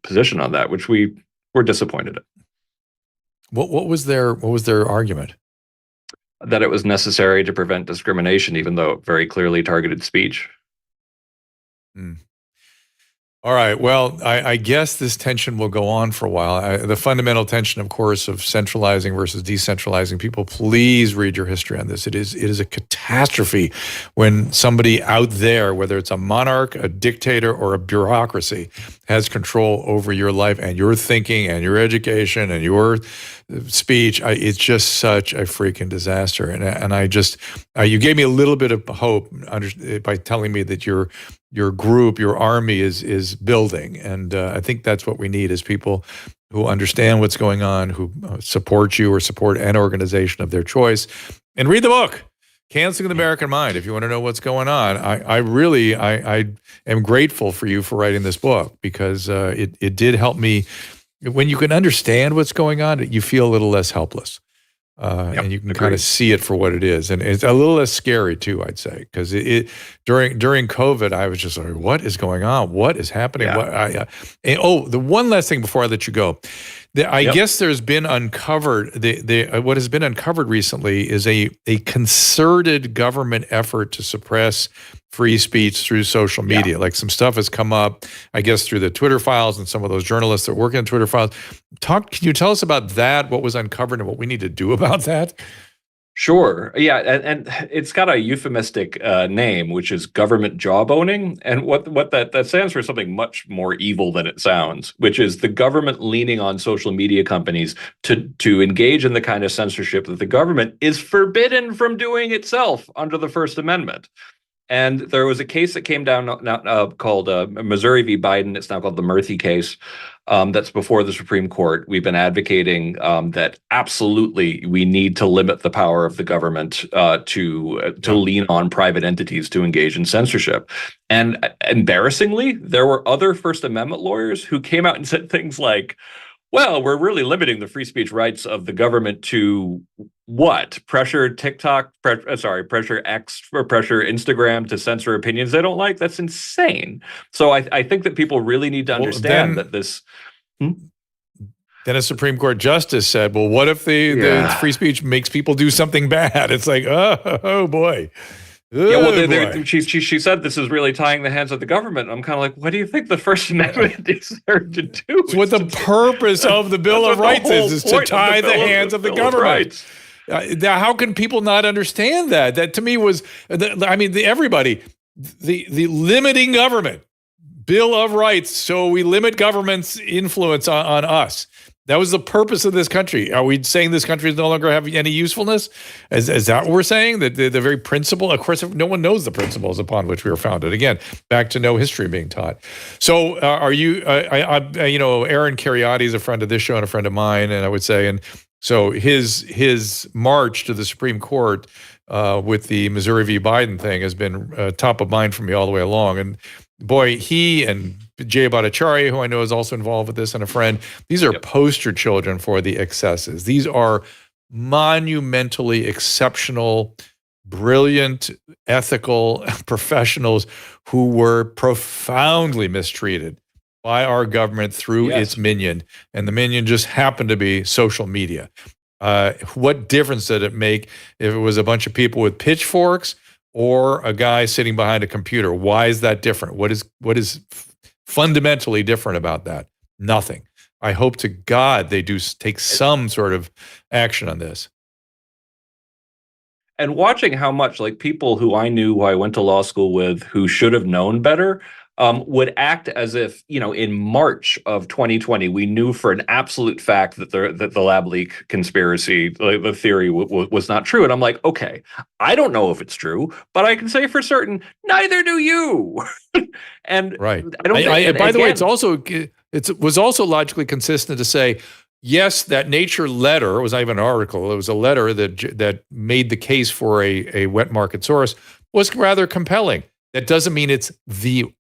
position on that, which we were disappointed in. What was their argument? That it was necessary to prevent discrimination, even though it very clearly targeted speech. All right. Well, I guess this tension will go on for a while. The fundamental tension, of course, of centralizing versus decentralizing. People, please read your history on this. It is a catastrophe when somebody out there, whether it's a monarch, a dictator, or a bureaucracy, has control over your life and your thinking and your education and your speech. It's just such a freaking disaster. And I just, you gave me a little bit of hope by telling me that your group, your army is building. And I think that's what we need, is people who understand what's going on, who support you or support an organization of their choice. And read the book, Canceling the American Mind, if you want to know what's going on. I really am grateful for you for writing this book, because it did help me. When you can understand what's going on, you feel a little less helpless. And you can kind of see it for what it is. And it's a little less scary too, I'd say, because during COVID, I was just like, what is going on? What is happening? Yeah. The one last thing before I let you go, I guess there's been uncovered, what has been uncovered recently is a concerted government effort to suppress free speech through social media. Like some stuff has come up, I guess, through the Twitter files and some of those journalists that work in Twitter files. Can you tell us about that, what was uncovered and what we need to do about that? Sure. Yeah, and it's got a euphemistic name, which is government jawboning, and what that stands for is something much more evil than it sounds, which is the government leaning on social media companies to engage in the kind of censorship that the government is forbidden from doing itself under the First Amendment. And there was a case that came down called Missouri v. Biden. It's now called the Murthy case. That's before the Supreme Court. We've been advocating that absolutely we need to limit the power of the government to lean on private entities to engage in censorship. And embarrassingly, there were other First Amendment lawyers who came out and said things like, well, we're really limiting the free speech rights of the government to what? Pressure TikTok, pressure X, or pressure Instagram to censor opinions they don't like? That's insane. So I think that people really need to understand that this... Then a Supreme Court justice said, well, what if the free speech makes people do something bad? It's like, oh boy. She said this is really tying the hands of the government. I'm kind of like, what do you think the First Amendment is there to do? It's what the purpose of the Bill of Rights is to tie the hands of the government. How can people not understand that? That to me was, everybody, the limiting government, Bill of Rights, so we limit government's influence on us. That was the purpose of this country. Are we saying this country is no longer having any usefulness? Is that what we're saying? That the very principle, of course, no one knows the principles upon which we were founded. Again, back to no history being taught. So are you, Aaron Cariotti is a friend of this show and a friend of mine, and I would say, and so his march to the Supreme Court with the Missouri v. Biden thing has been top of mind for me all the way along. And boy, he and Jay Bhattacharya, who I know is also involved with this, and a friend, these are poster children for the excesses. These are monumentally exceptional, brilliant, ethical professionals who were profoundly mistreated by our government through its minion. And the minion just happened to be social media. What difference did it make if it was a bunch of people with pitchforks or a guy sitting behind a computer? Why is that different? What is fundamentally different about that? Nothing. I hope to God they do take some sort of action on this. And watching how much like people who I knew, who I went to law school with, who should have known better, would act as if, in March of 2020, we knew for an absolute fact that the lab leak conspiracy, the theory was not true. And I'm like, okay, I don't know if it's true, but I can say for certain, neither do you. And right. I don't. By the way, it was also logically consistent to say, yes, that Nature letter was not even an article. It was a letter that made the case for a wet market source was rather compelling. That doesn't mean it's the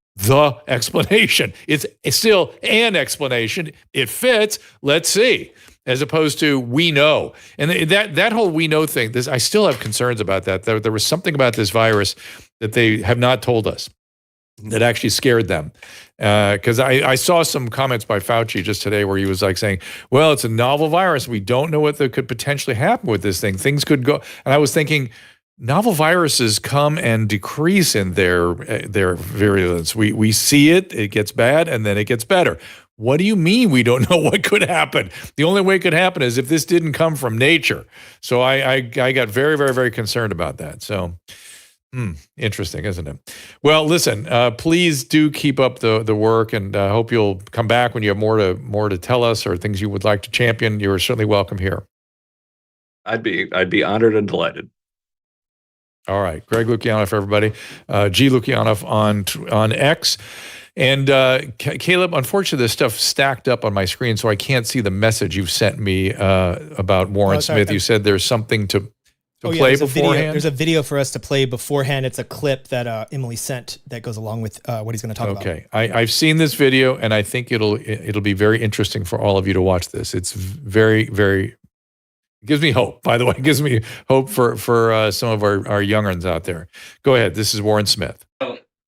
explanation. It's still an explanation. It fits. Let's see. As opposed to we know. And that whole we know thing, I still have concerns about that. There was something about this virus that they have not told us that actually scared them. Because I saw some comments by Fauci just today where he was like saying, well, it's a novel virus. We don't know what could potentially happen with this thing. Things could go. And I was thinking, novel viruses come and decrease in their virulence. We see it gets bad, and then it gets better. What do you mean we don't know what could happen? The only way it could happen is if this didn't come from nature. So I got very, very, very concerned about that. So interesting, isn't it? Well, listen, please do keep up the work, and I hope you'll come back when you have more to tell us or things you would like to champion. You are certainly welcome here. I'd be honored and delighted. All right, Greg Lukianoff, everybody. G Lukianoff on X. And Caleb, unfortunately, this stuff stacked up on my screen, so I can't see the message you've sent me about Warren Smith. You said there's something to play beforehand? There's a video for us to play beforehand. It's a clip that Emily sent that goes along with what he's going to talk about. Okay, I've seen this video, and I think it'll be very interesting for all of you to watch this. It's very, very... It gives me hope, by the way. It gives me hope for some of our young ones out there. Go ahead. This is Warren Smith,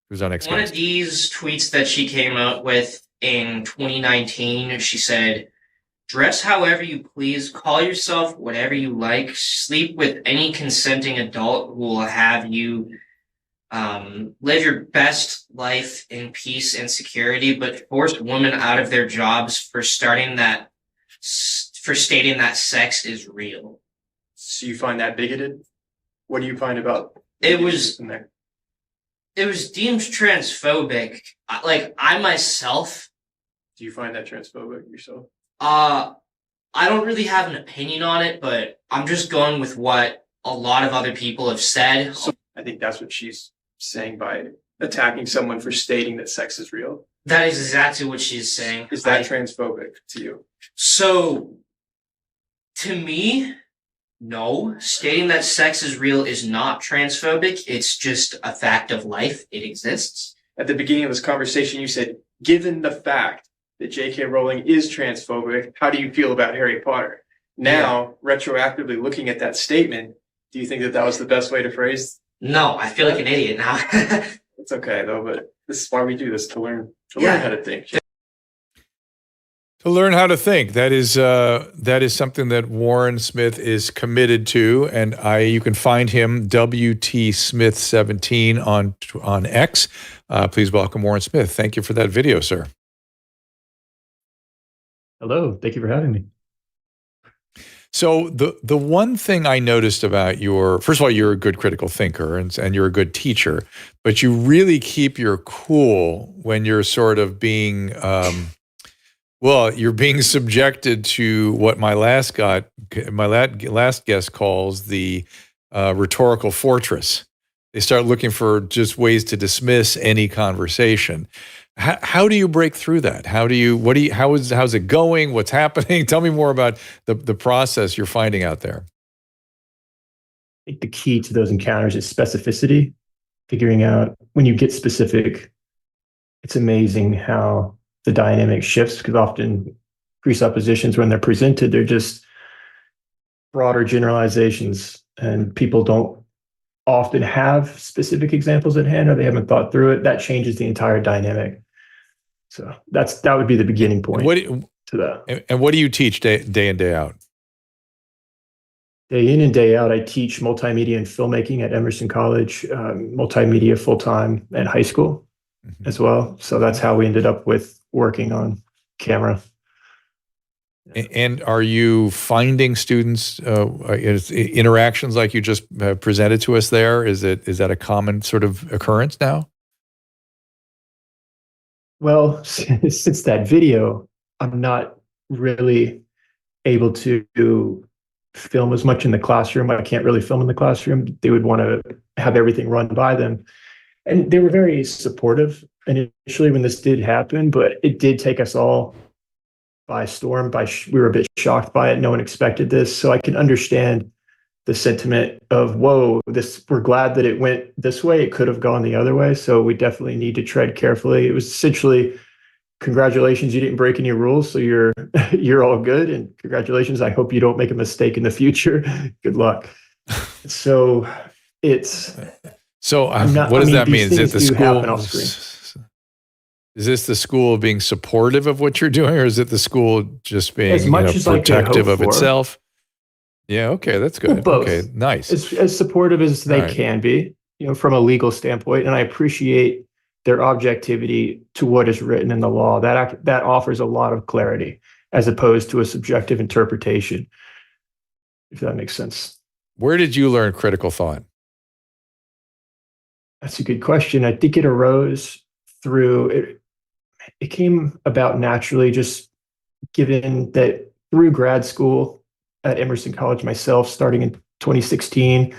who's on X. One of these tweets that she came out with in 2019, she said, Dress however you please, call yourself whatever you like, sleep with any consenting adult who will have you live your best life in peace and security, but force women out of their jobs for stating that sex is real. So you find that bigoted? What do you find about It was in there? it was deemed transphobic. Like, I myself, Do you find that transphobic yourself? I don't really have an opinion on it, but I'm just going with what a lot of other people have said. So I think that's what she's saying by attacking someone for stating that sex is real. That is exactly what she's saying. Is that transphobic to you? So, to me, no. Stating that sex is real is not transphobic. It's just a fact of life. It exists. At the beginning of this conversation, you said, given the fact that J.K. Rowling is transphobic, how do you feel about Harry Potter? Now, retroactively looking at that statement, do you think that that was the best way to phrase? No, I feel like an idiot now. It's okay though, but this is why we do this, to learn how to think. To learn how to think. That is something that Warren Smith is committed to, and you can find him WT Smith17 on X. Please welcome Warren Smith. Thank you for that video, sir. Hello, thank you for having me. So the one thing I noticed about first of all, you're a good critical thinker and you're a good teacher, but you really keep your cool when you're sort of being, you're being subjected to what my last guest calls the rhetorical fortress. They start looking for just ways to dismiss any conversation. How do you break through that? How's it going? What's happening? Tell me more about the process you're finding out there. I think the key to those encounters is specificity, figuring out when you get specific. It's amazing how the dynamic shifts, because often presuppositions, when they're presented, they're just broader generalizations, and people don't often have specific examples at hand, or they haven't thought through it. That changes the entire dynamic. So that would be the beginning point to that. And what do you teach day in, day out? Day in and day out, I teach multimedia and filmmaking at Emerson College, multimedia full-time at high school as well. So that's how we ended up with working on camera. And are you finding students interactions like you just presented to us there? Is that a common sort of occurrence now? Well, since that video, I'm not really able to film as much in the classroom. I can't really film in the classroom. They would want to have everything run by them. And they were very supportive initially when this did happen, but it did take us all by storm. We were a bit shocked by it. No one expected this. So I can understand the sentiment of, whoa, we're glad that it went this way. It could have gone the other way. So we definitely need to tread carefully. It was essentially, congratulations, you didn't break any rules, so you're all good. And congratulations, I hope you don't make a mistake in the future. Good luck. So it's... what does that mean? Is it the school? Is this the school being supportive of what you're doing, or is it the school just being protective of itself? Yeah, okay, that's good. Both. Okay, nice. As supportive as they can be, from a legal standpoint, and I appreciate their objectivity to what is written in the law. That offers a lot of clarity as opposed to a subjective interpretation, if that makes sense. Where did you learn critical thought? That's a good question. I think it arose through it came about naturally, just given that through grad school at Emerson College myself, starting in 2016,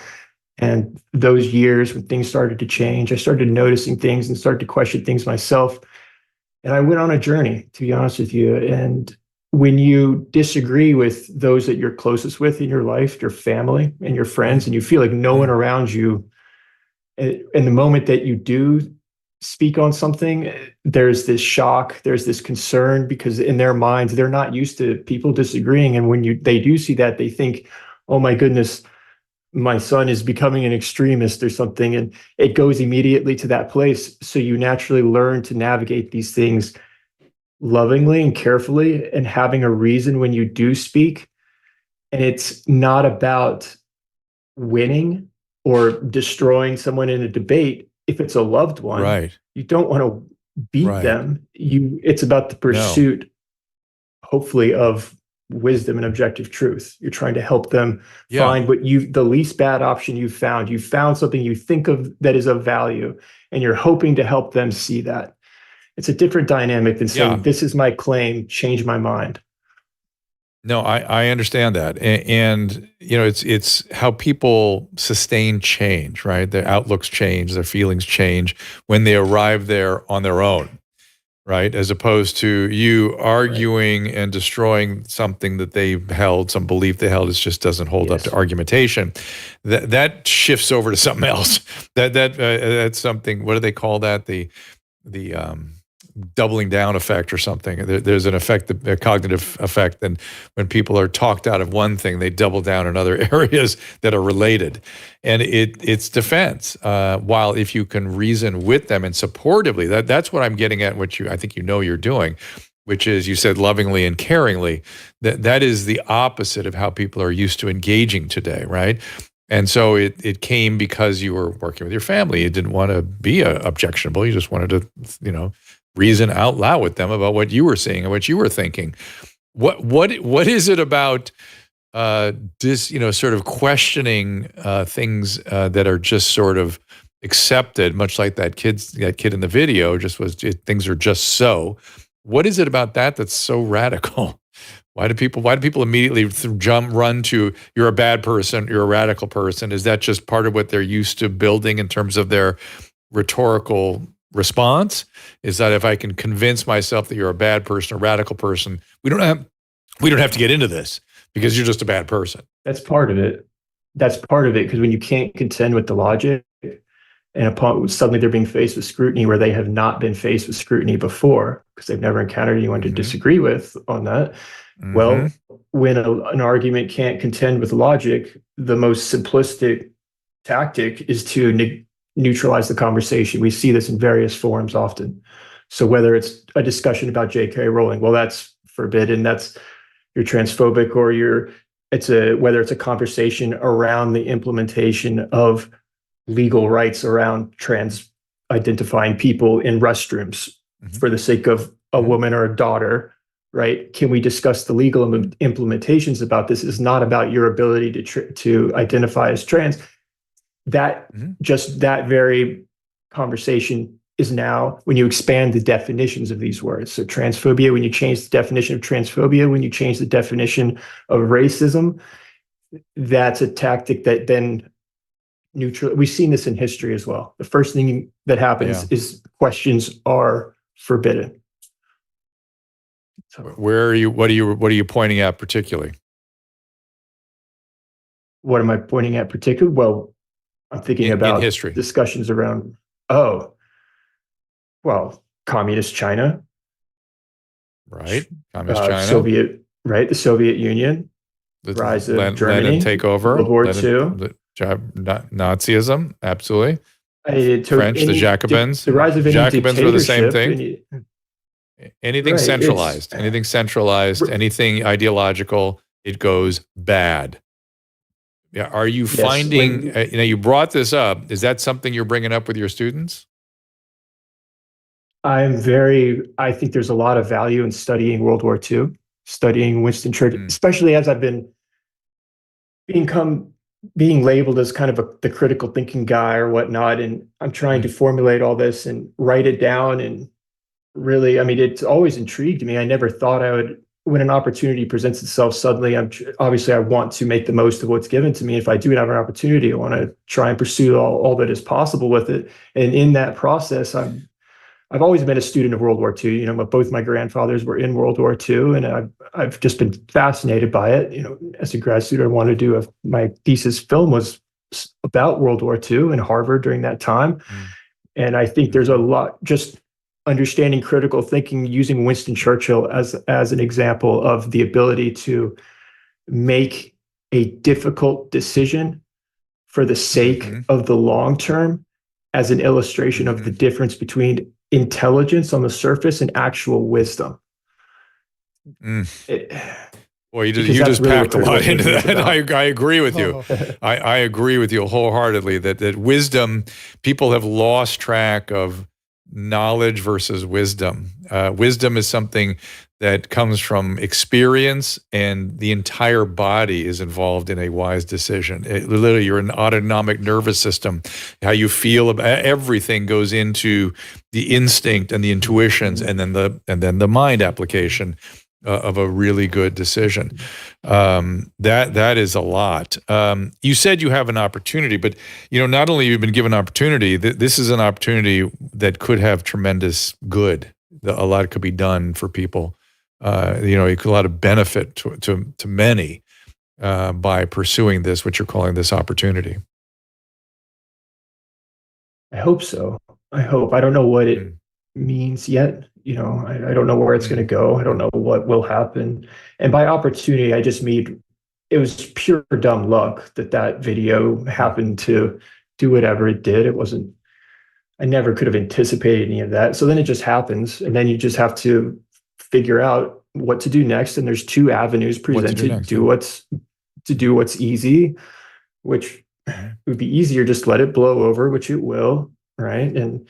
and those years when things started to change, I started noticing things and started to question things myself. And I went on a journey, to be honest with you. And when you disagree with those that you're closest with in your life, your family and your friends, and you feel like no one around you, in the moment that you do speak on something, there's this shock, there's this concern, because in their minds, they're not used to people disagreeing. And when they do see that, they think, oh my goodness, my son is becoming an extremist or something. And it goes immediately to that place. So you naturally learn to navigate these things lovingly and carefully and having a reason when you do speak. And it's not about winning or destroying someone in a debate. If it's a loved one, Right. you don't want to beat Right. them. It's about the pursuit, hopefully, of wisdom and objective truth. You're trying to help them find the least bad option you've found. You found something you think of that is of value, and you're hoping to help them see that. It's a different dynamic than saying, this is my claim, change my mind. No, I understand that. And you know, it's how people sustain change, right? Their outlooks change, their feelings change when they arrive there on their own, right? As opposed to you arguing and destroying something that they held, some belief they held, it just doesn't hold up to argumentation. That shifts over to something else. That's something, what do they call that? The doubling down effect or something. There's an effect, a cognitive effect, and when people are talked out of one thing, they double down in other areas that are related. And it's defense. While if you can reason with them and supportively, that's what I'm getting at, which I think you're doing, which is, you said lovingly and caringly, that is the opposite of how people are used to engaging today, right? And so it came because you were working with your family. You didn't want to be objectionable. You just wanted to, reason out loud with them about what you were seeing and what you were thinking. What is it about sort of questioning things that are just sort of accepted, much like that kid in the video things are just so. What is it about that that's so radical? Why do people immediately run to, you're a bad person, you're a radical person? Is that just part of what they're used to building in terms of their rhetorical response? Is that if I can convince myself that you're a bad person, a radical person, we don't have to get into this because you're just a bad person? That's part of it. Because when you can't contend with the logic, and suddenly they're being faced with scrutiny where they have not been faced with scrutiny before because they've never encountered anyone to disagree with on that. Well, when an argument can't contend with logic, the most simplistic tactic is to neutralize the conversation. We see this in various forms often. So whether it's a discussion about J.K. Rowling, well, that's forbidden. You're transphobic, or whether it's a conversation around the implementation of legal rights around trans identifying people in restrooms for the sake of a woman or a daughter, right? Can we discuss the legal implementations about this? Is not about your ability to identify as trans. That very conversation is now, when you expand the definitions of these words. So transphobia, when you change the definition of transphobia, when you change the definition of racism, that's a tactic that then we've seen this in history as well. The first thing that happens is questions are forbidden. So what are you pointing at particularly? What am I pointing at particularly? Well, I'm thinking about history discussions around, communist China. Right. Communist China. The Soviet Union, the rise of Germany, Lenin takeover, World War II. Nazism, absolutely. The Jacobins. The rise of any Jacobins were the same thing. Anything centralized, anything ideological, it goes bad. Yeah. Are you finding, you brought this up, is that something you're bringing up with your students? I think there's a lot of value in studying World War II, studying Winston Churchill, especially as I've been being labeled as kind of the critical thinking guy or whatnot. And I'm trying to formulate all this and write it down. And really, it's always intrigued me. I never thought I would, when an opportunity presents itself suddenly, obviously I want to make the most of what's given to me. If I do have an opportunity, I want to try and pursue all that is possible with it. And in that process, I've always been a student of World War II. Both my grandfathers were in World War II, and I've just been fascinated by it. As a grad student, I wanted to do my thesis film was about World War II in Harvard during that time. And I think there's a lot, just understanding critical thinking, using Winston Churchill as an example of the ability to make a difficult decision for the sake of the long term, as an illustration of the difference between intelligence on the surface and actual wisdom. It, Boy, you because that's just really packed a what lot critical into thinking is that. about. I agree with you. I agree with you wholeheartedly that wisdom, people have lost track of knowledge versus wisdom. Wisdom is something that comes from experience, and the entire body is involved in a wise decision. Literally, you're an autonomic nervous system. How you feel about everything goes into the instinct and the intuitions, and then the mind application of a really good decision. That is a lot. You said you have an opportunity, but not only you've been given an opportunity, this is an opportunity that could have tremendous good. A lot could be done for people. A lot of benefit to many by pursuing this, what you're calling this opportunity. I hope so. I hope. I don't know what it means yet. I don't know where it's going to go. I don't know what will happen. And by opportunity, I just mean it was pure dumb luck that video happened to do whatever it did. It wasn't, I never could have anticipated any of that. So then it just happens. And then you just have to figure out what to do next. And there's two avenues presented. Do what's easy, which would be easier, just let it blow over, which it will, right? And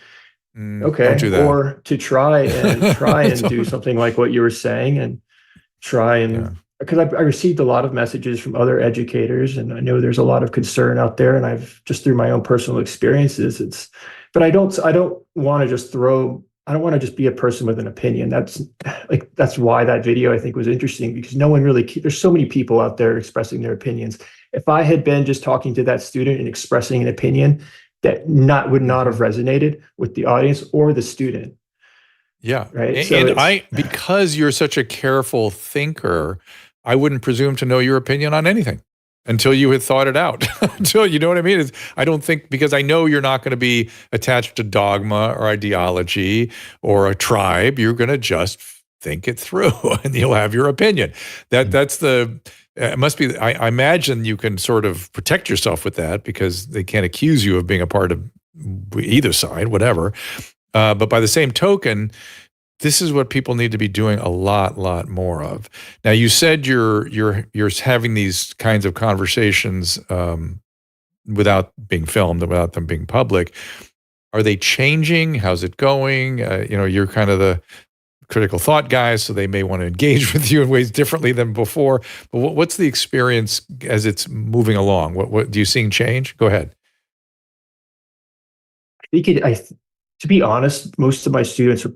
okay, don't do that. Or to try and do something like what you were saying, and try and because I received a lot of messages from other educators, and I know there's a lot of concern out there, and I've just through my own personal experiences, but I don't want to just I don't want to just be a person with an opinion. That's why that video I think was interesting, because no one really, there's so many people out there expressing their opinions. If I had been just talking to that student and expressing an opinion, that would not have resonated with the audience or the student. Yeah. Right. And because you're such a careful thinker, I wouldn't presume to know your opinion on anything until you had thought it out. Until, you know what I mean? I don't think, because I know you're not going to be attached to dogma or ideology or a tribe. You're going to just think it through and you'll have your opinion. It must be, I imagine you can sort of protect yourself with that, because they can't accuse you of being a part of either side, whatever. But by the same token, this is what people need to be doing a lot more of. Now, you said you're having these kinds of conversations without being filmed, without them being public. Are they changing? How's it going? You're kind of the critical thought guys, so they may want to engage with you in ways differently than before. But what's the experience as it's moving along? What do you seeing change? Go ahead. I think to be honest, most of my students are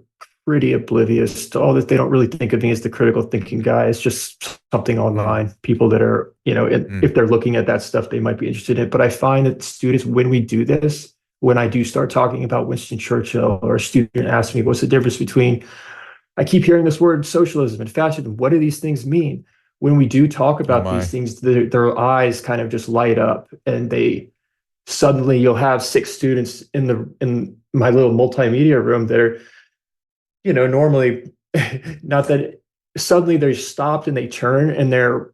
pretty oblivious to all this. They don't really think of me as the critical thinking guy. It's just something online. People that are, if they're looking at that stuff, they might be interested in it. But I find that students, when we do this, when I do start talking about Winston Churchill, or a student asks me, what's the difference between, I keep hearing this word socialism and fascism, what do these things mean? When we do talk about these things, their eyes kind of just light up, and suddenly you'll have 6 students in my little multimedia room that are, normally not that, suddenly they're stopped and they turn and they're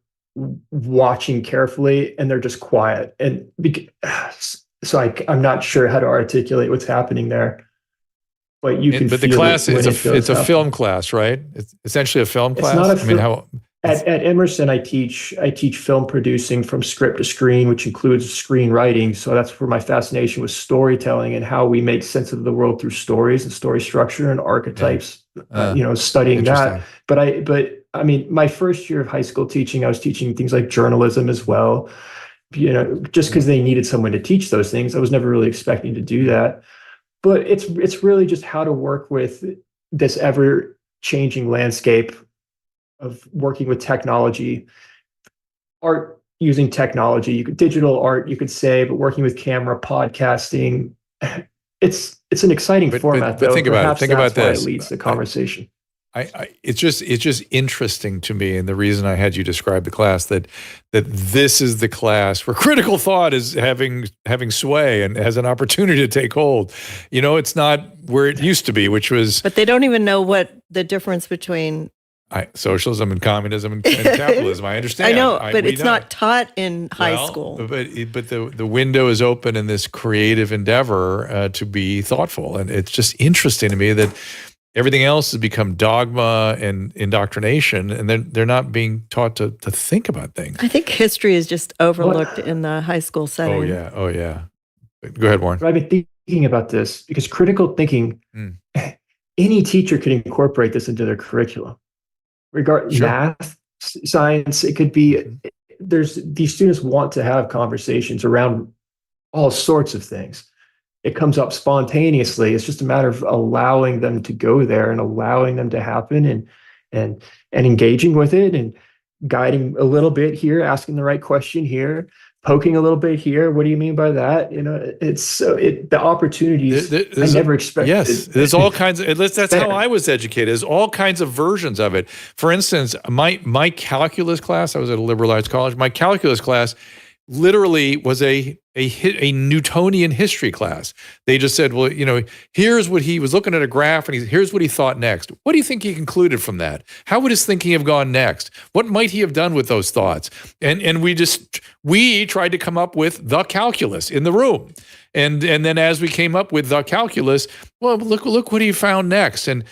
watching carefully and they're just quiet. And so I'm not sure how to articulate what's happening there, but you can feel the class it it's a film class, right? It's essentially a film class. It's not at Emerson, I teach film producing from script to screen, which includes screenwriting. So that's where my fascination with storytelling and how we make sense of the world through stories and story structure and archetypes. Studying that. But I mean, my first year of high school teaching, I was teaching things like journalism as well. Just because they needed someone to teach those things, I was never really expecting to do that. But it's really just how to work with this ever changing landscape of working with technology, art using technology, digital art, you could say, but working with camera, podcasting, it's an exciting format. But think about it. Think about this. Why it leads the conversation. It's just interesting to me, and the reason I had you describe the class, that this is the class where critical thought is having sway and has an opportunity to take hold. It's not where it used to be, which was. But they don't even know what the difference between socialism and communism and capitalism. I understand. I know, but it's not taught in high school. But the window is open in this creative endeavor to be thoughtful, and it's just interesting to me that Everything else has become dogma and indoctrination, and they're not being taught to think about things. I think history is just overlooked in the high school setting. Oh yeah. Go ahead, Warren. I've been thinking about this because critical thinking, any teacher can incorporate this into their curriculum. Math, science, it could be, these students want to have conversations around all sorts of things. It comes up spontaneously. It's just a matter of allowing them to go there and allowing them to happen and engaging with it and guiding a little bit here, asking the right question here, poking a little bit here. What do you mean by that? The opportunities I never expected. Yes, there's all kinds of. That's how I was educated. There's all kinds of versions of it. For instance, my calculus class. I was at a liberal arts college. My calculus class literally was a Newtonian history class. They just said, well, here's what he was looking at a graph, and here's what he thought next. What do you think he concluded from that? How would his thinking have gone next? What might he have done with those thoughts? And we tried to come up with the calculus in the room. And then as we came up with the calculus, well, look what he found next. And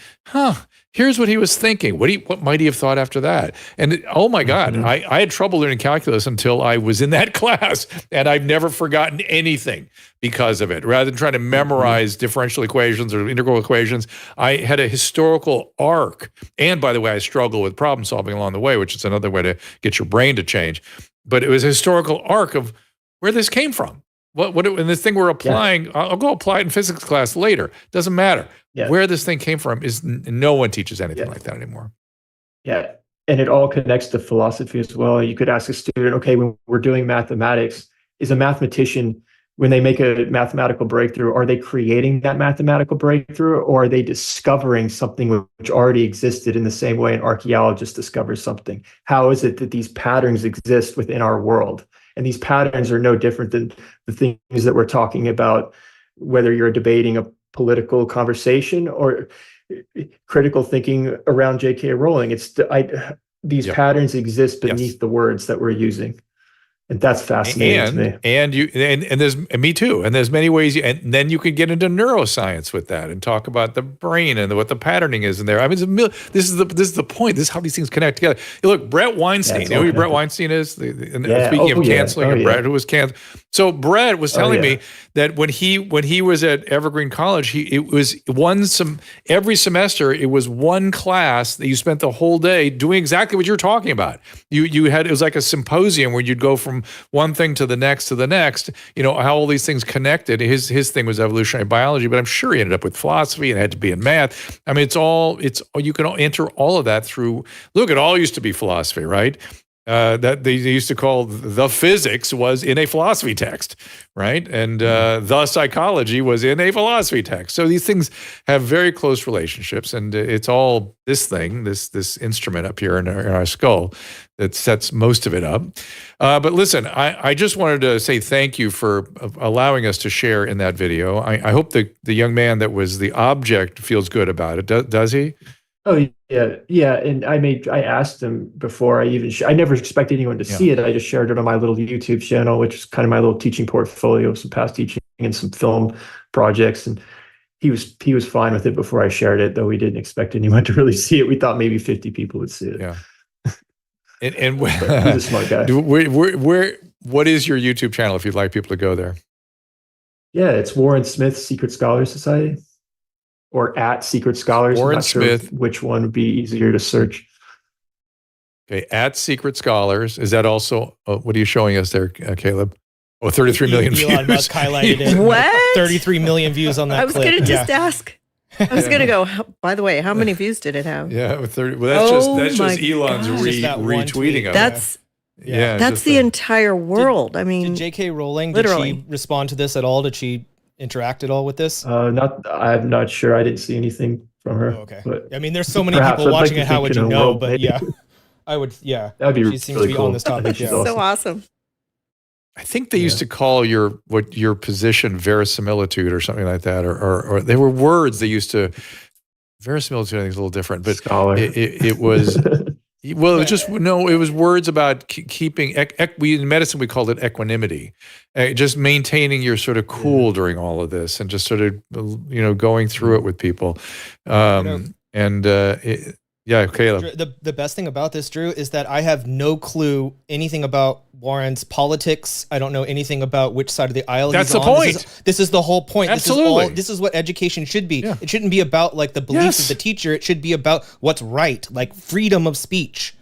here's what he was thinking. What might he have thought after that? And oh my God, I had trouble learning calculus until I was in that class, and I've never forgotten anything because of it. Rather than trying to memorize differential equations or integral equations, I had a historical arc. And by the way, I struggle with problem solving along the way, which is another way to get your brain to change. But it was a historical arc of where this came from. And this thing we're applying, I'll go apply it in physics class later. Doesn't matter. Where this thing came from is no one teaches anything like that anymore. Yeah. And it all connects to philosophy as well. You could ask a student, okay, when we're doing mathematics, is a mathematician, when they make a mathematical breakthrough, are they creating that mathematical breakthrough, or are they discovering something which already existed in the same way an archaeologist discovers something? How is it that these patterns exist within our world? And these patterns are no different than the things that we're talking about, whether you're debating a political conversation or critical thinking around J.K. Rowling. These patterns exist beneath the words that we're using. And that's fascinating to me. And there's me too. And there's many ways. And then you can get into neuroscience with that and talk about the brain and what the patterning is in there. I mean, this is the point. This is how these things connect together. Look, Brett Weinstein. You know who Brett Weinstein is? Speaking of canceling, Brett, who was canceled. So Brett was telling me that when he was at Evergreen College, every semester it was one class that you spent the whole day doing exactly what you're talking about. It was like a symposium where you'd go from one thing to the next, how all these things connected. His thing was evolutionary biology, but I'm sure he ended up with philosophy and had to be in math. I mean, you can enter all of that through, it all used to be philosophy, right? That they used to call the physics was in a philosophy text, right? And the psychology was in a philosophy text. So these things have very close relationships, and it's all this instrument up here in our skull that sets most of it up. But listen, I just wanted to say thank you for allowing us to share in that video. I hope the young man that was the object feels good about it. Does he? Oh yeah. And I asked him before I never expected anyone to see it. I just shared it on my little YouTube channel, which is kind of my little teaching portfolio, some past teaching and some film projects. And he was fine with it before I shared it, though we didn't expect anyone to really see it. We thought maybe 50 people would see it. Yeah. And he's a smart guy. What is your YouTube channel if you'd like people to go there? Yeah, it's Warren Smith Secret Scholars Society. Or at Secret Scholars. Warren Smith. Sure which one would be easier to search? Okay, at Secret Scholars. Is that also, what are you showing us there, Caleb? 33 million views. Elon Musk highlighted it. What? 33 million views on that I was clip. going to just ask. I was going to go, by the way, how many views did it have? Yeah, with 30. Well, that's just Elon's retweeting of it. That's the entire world. Did J.K. Rowling, literally. did she respond to this at all? Did she interact at all with this? I'm not sure. I didn't see anything from her. Oh, okay. But there's so many people watching it. How would you know? But I would. Yeah, that'd be she seems really to be cool. on this topic. She's So awesome. I think they used to call your position verisimilitude or something like that, or there were words they used to. Verisimilitude, I think, is a little different, but Scholar. It was Well, it was just no. It was words about keeping. We in medicine we called it equanimity, just maintaining your sort of cool during all of this, and just sort of going through it with people. Yeah, Caleb. The best thing about this, Drew, is that I have no clue anything about Warren's politics. I don't know anything about which side of the aisle That's he's on. the point. This is the whole point. Absolutely. This is what education should be. Yeah. It shouldn't be about like the beliefs of the teacher. It should be about what's right, like freedom of speech.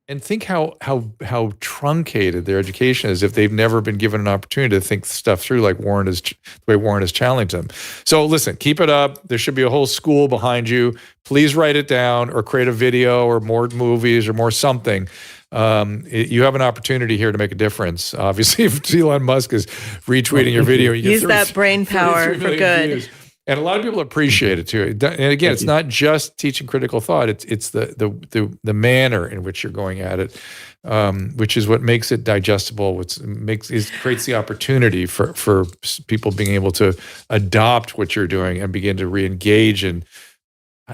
And think how truncated their education is if they've never been given an opportunity to think stuff through like the way Warren has challenged them. So listen, keep it up. There should be a whole school behind you. Please write it down or create a video or more movies or more something. You have an opportunity here to make a difference. Obviously, if Elon Musk is retweeting your video, you Use that brain power for good. Views. And a lot of people appreciate it too. And again, it's not just teaching critical thought. It's the manner in which you're going at it, which is what makes it digestible. Creates the opportunity for people being able to adopt what you're doing and begin to re-engage. And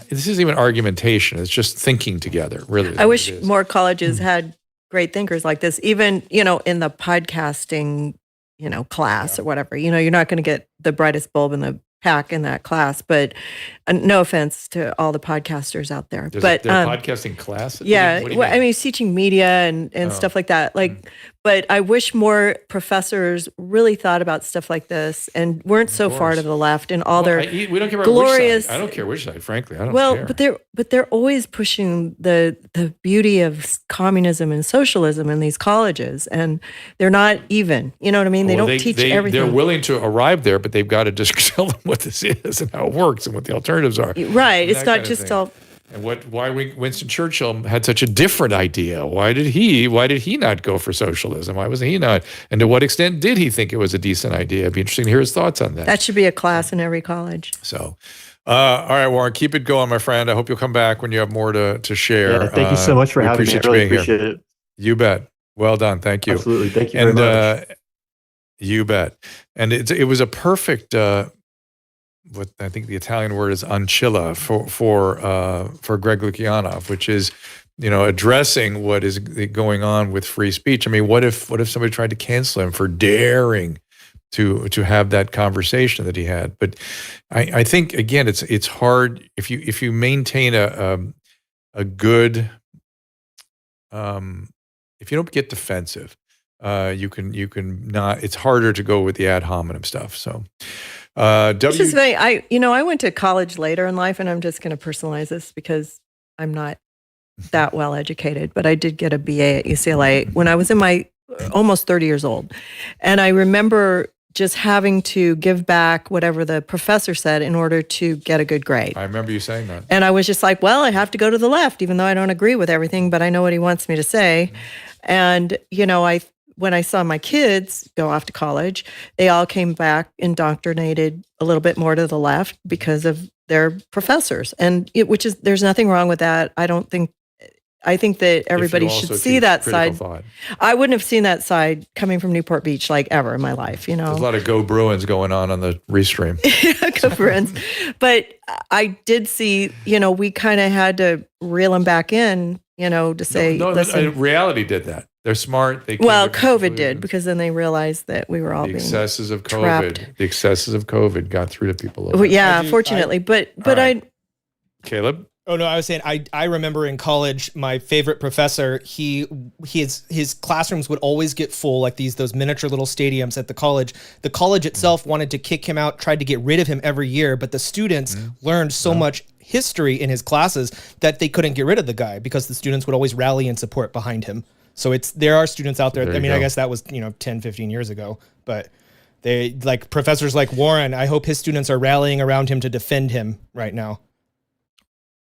this isn't even argumentation. It's just thinking together. Really, I wish more colleges had great thinkers like this. Even in the podcasting class or whatever. You're not going to get the brightest bulb in the pack in that class, but no offense to all the podcasters out there. There's a podcasting class? Yeah. What do you mean? I mean, teaching media and stuff like that. But I wish more professors really thought about stuff like this and weren't so far to the left in all their we don't care about glorious. Which side. I don't care which side, frankly. I don't care. But they're always pushing the beauty of communism and socialism in these colleges, and they're not even. You know what I mean? They don't teach everything. They're willing to arrive there, but they've got to just tell them what this is and how it works and what the alternatives are. Right. It's not just all. And why Winston Churchill had such a different idea. Why did he not go for socialism? Why wasn't he not? And to what extent did he think it was a decent idea? It'd be interesting to hear his thoughts on that. That should be a class in every college. So, all right, Warren, keep it going, my friend. I hope you'll come back when you have more to share. Yeah, thank you so much for having me. I really appreciate it. You bet. Well done. Thank you. Absolutely. Thank you very much. You bet. And it was a perfect, what I think the Italian word is ancilla for Greg Lukianoff, which is, addressing what is going on with free speech. I mean, what if somebody tried to cancel him for daring to have that conversation that he had? But I think again, it's hard if you maintain a good, if you don't get defensive, you can not. It's harder to go with the ad hominem stuff. So. Which is funny. I went to college later in life, and I'm just going to personalize this because I'm not that well educated, but I did get a BA at UCLA when I was in my almost 30 years old. And I remember just having to give back whatever the professor said in order to get a good grade. I remember you saying that. And I was just like, well, I have to go to the left, even though I don't agree with everything, but I know what he wants me to say. And, when I saw my kids go off to college, they all came back indoctrinated a little bit more to the left because of their professors. And there's nothing wrong with that. I think that everybody should see that side. Thought. I wouldn't have seen that side coming from Newport Beach like ever in my life, There's a lot of Go Bruins going on the restream. Go Bruins. But I did see, we kind of had to reel them back in, to say, listen. Reality did that. They're smart. COVID did, because then they realized that we were all being trapped. The excesses of COVID got through to people. Well, yeah, fortunately. But Caleb? Oh no, I was saying I remember in college my favorite professor, his classrooms would always get full, like those miniature little stadiums at the college. The college itself wanted to kick him out, tried to get rid of him every year, but the students learned so much history in his classes that they couldn't get rid of the guy because the students would always rally and support behind him. So there are students out there. I guess that was 10, 15 years ago, but they like professors like Warren. I hope his students are rallying around him to defend him right now.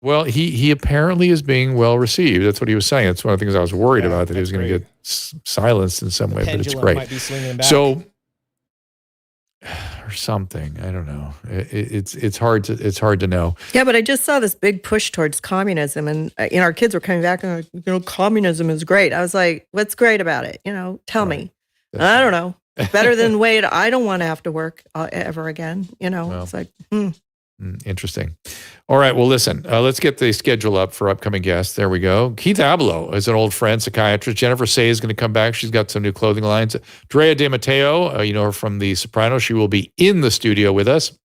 Well, he apparently is being well received. That's what he was saying. That's one of the things I was worried about, that he was going to get silenced in some way. But it's great. Might be swinging back. So, or something. I don't know. It's hard to know. Yeah, but I just saw this big push towards communism, and our kids were coming back and like, communism is great. I was like, what's great about it? Tell me. I don't know. Better than Wade. I don't want to have to work ever again. It's like, Interesting. All right. Well, listen, let's get the schedule up for upcoming guests. There we go. Keith Abelo is an old friend, psychiatrist. Jennifer Say is going to come back. She's got some new clothing lines. Drea De Matteo, you know her from The Sopranos. She will be in the studio with us.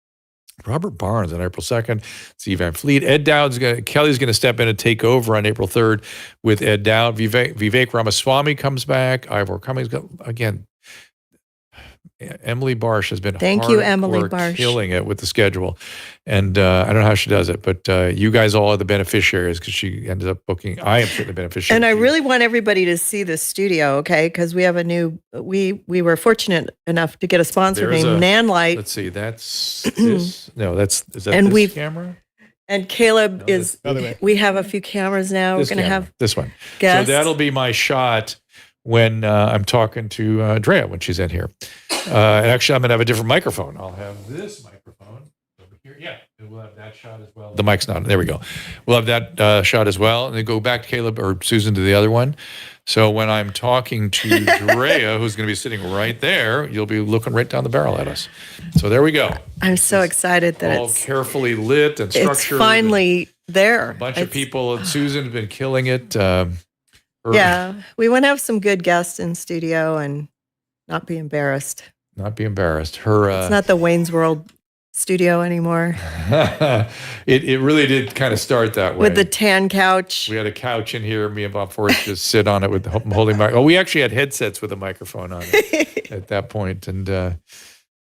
Robert Barnes on April 2nd. Steve Van Fleet. Ed Dowd's Kelly's going to step in and take over on April 3rd with Ed Dowd. Vivek Ramaswamy comes back. Ivor Cummings, again, Emily Barsh has been Thank you, Emily Barsh, killing it with the schedule. And I don't know how she does it, but you guys all are the beneficiaries because she ended up booking. I am certainly the beneficiary. And I really want everybody to see the studio, okay? Because we have a new, we were fortunate enough to get a sponsor named Nanlite. Let's see, that's this. No, is that and this camera? And Caleb we have a few cameras now. We're going to have this one. Guests. So that'll be my shot when I'm talking to Drea when she's in here. And actually, I'm going to have a different microphone. I'll have this microphone over here. Yeah, and we'll have that shot as well. The mic's not. There we go. We'll have that shot as well. And then go back to Caleb or Susan to the other one. So when I'm talking to Drea, who's going to be sitting right there, you'll be looking right down the barrel at us. So there we go. I'm so excited that all carefully lit and structured. It's finally there. A bunch of people. And Susan's been killing it. Yeah, we want to have some good guests in studio and not be embarrassed. Not be embarrassed. It's not the Wayne's World studio anymore. It really did kind of start that way. With the tan couch. We had a couch in here. Me and Bob Forrest just sit on it with the holding mic. Oh, we actually had headsets with a microphone on it at that point. And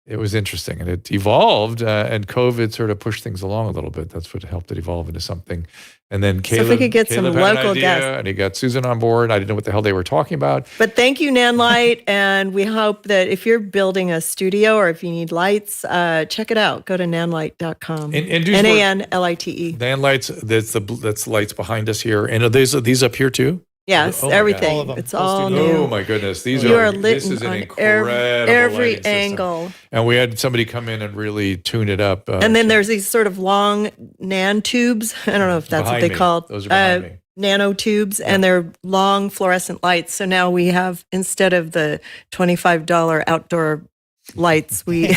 it was interesting. And it evolved. And COVID sort of pushed things along a little bit. That's what helped it evolve into something. And then Caleb, so if we could get some local guests. And he got Susan on board. I didn't know what the hell they were talking about. But thank you, Nanlite. And we hope that if you're building a studio or if you need lights, check it out. Go to nanlite.com. And do Nanlite. Nanlights, that's lights behind us here. And are these up here too? Yes, everything. All of them. It's all new. Oh my goodness. This is an incredible every angle. System. And we had somebody come in and really tune it up. And then there's these sort of long nan tubes. I don't know if that's what they call those are behind me. Nano tubes, and they're long fluorescent lights. So now we have, instead of the $25 outdoor lights, we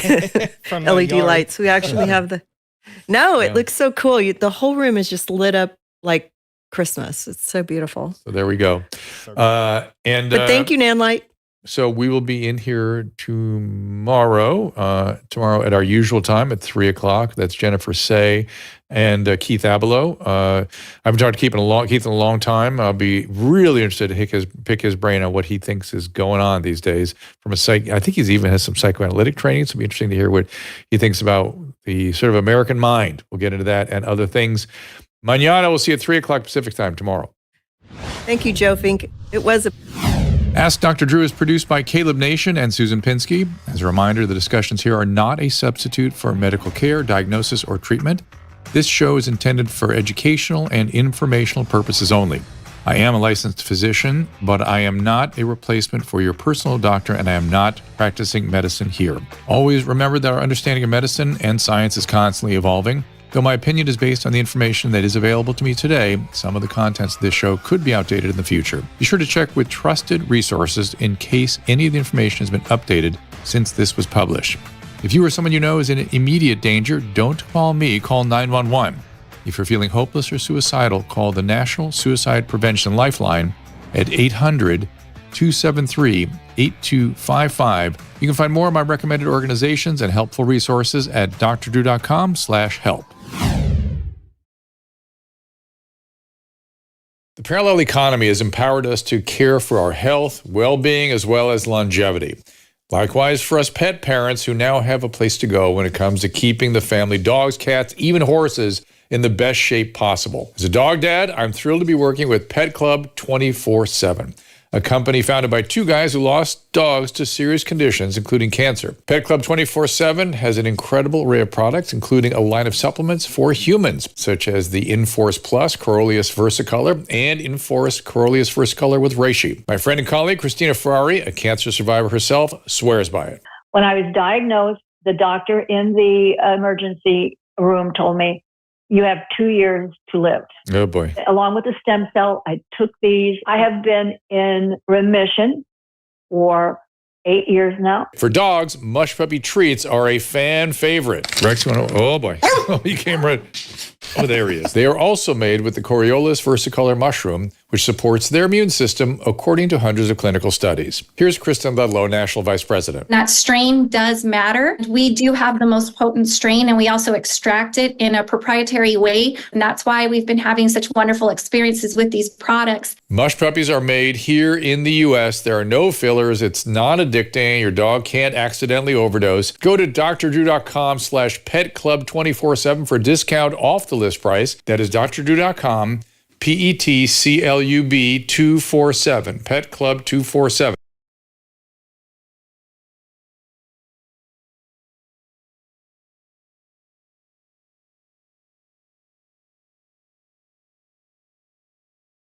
LED lights. We actually have it looks so cool. The whole room is just lit up like Christmas. It's so beautiful. So there we go. But thank you, Nanlite. So we will be in here tomorrow at our usual time at 3:00. That's Jennifer Say and Keith Abelo. I've been talking to Keith in a long time. I'll be really interested to pick his brain on what he thinks is going on these days from I think he's even has some psychoanalytic training. So it'll be interesting to hear what he thinks about the sort of American mind. We'll get into that and other things. Mañana, we'll see you at 3:00 Pacific time tomorrow. Thank you, Joe Fink. It was a... Ask Dr. Drew is produced by Caleb Nation and Susan Pinsky. As a reminder, the discussions here are not a substitute for medical care, diagnosis, or treatment. This show is intended for educational and informational purposes only. I am a licensed physician, but I am not a replacement for your personal doctor, and I am not practicing medicine here. Always remember that our understanding of medicine and science is constantly evolving. Though my opinion is based on the information that is available to me today, some of the contents of this show could be outdated in the future. Be sure to check with trusted resources in case any of the information has been updated since this was published. If you or someone you know is in immediate danger, don't call me, call 911. If you're feeling hopeless or suicidal, call the National Suicide Prevention Lifeline at 800-273-8255. You can find more of my recommended organizations and helpful resources at drdrew.com/help. The parallel economy has empowered us to care for our health, well-being, as well as longevity. Likewise, for us pet parents who now have a place to go when it comes to keeping the family dogs, cats, even horses in the best shape possible. As a dog dad, I'm thrilled to be working with Pet Club 24/7. A company founded by two guys who lost dogs to serious conditions, including cancer. Pet Club 24/7 has an incredible array of products, including a line of supplements for humans, such as the Inforce Plus Coreolus Versicolor and Inforce Coreolus Versicolor with reishi. My friend and colleague, Christina Ferrari, a cancer survivor herself, swears by it. When I was diagnosed, the doctor in the emergency room told me, you have 2 years to live. Oh, boy. Along with the stem cell, I took these. I have been in remission for 8 years now. For dogs, Mush Puppy treats are a fan favorite. Rex, oh boy. Oh, he came right. Oh, there he is. They are also made with the Coriolis versicolor mushroom, which supports their immune system according to hundreds of clinical studies. Here's Kristen Ludlow, National Vice President. That strain does matter. We do have the most potent strain, and we also extract it in a proprietary way. And that's why we've been having such wonderful experiences with these products. Mush Puppies are made here in the U.S. There are no fillers. It's non-addicting. Your dog can't accidentally overdose. Go to drdrew.com/petclub247 for a discount off the list price. That is drdrew.com, PETCLUB 247, Pet Club 247.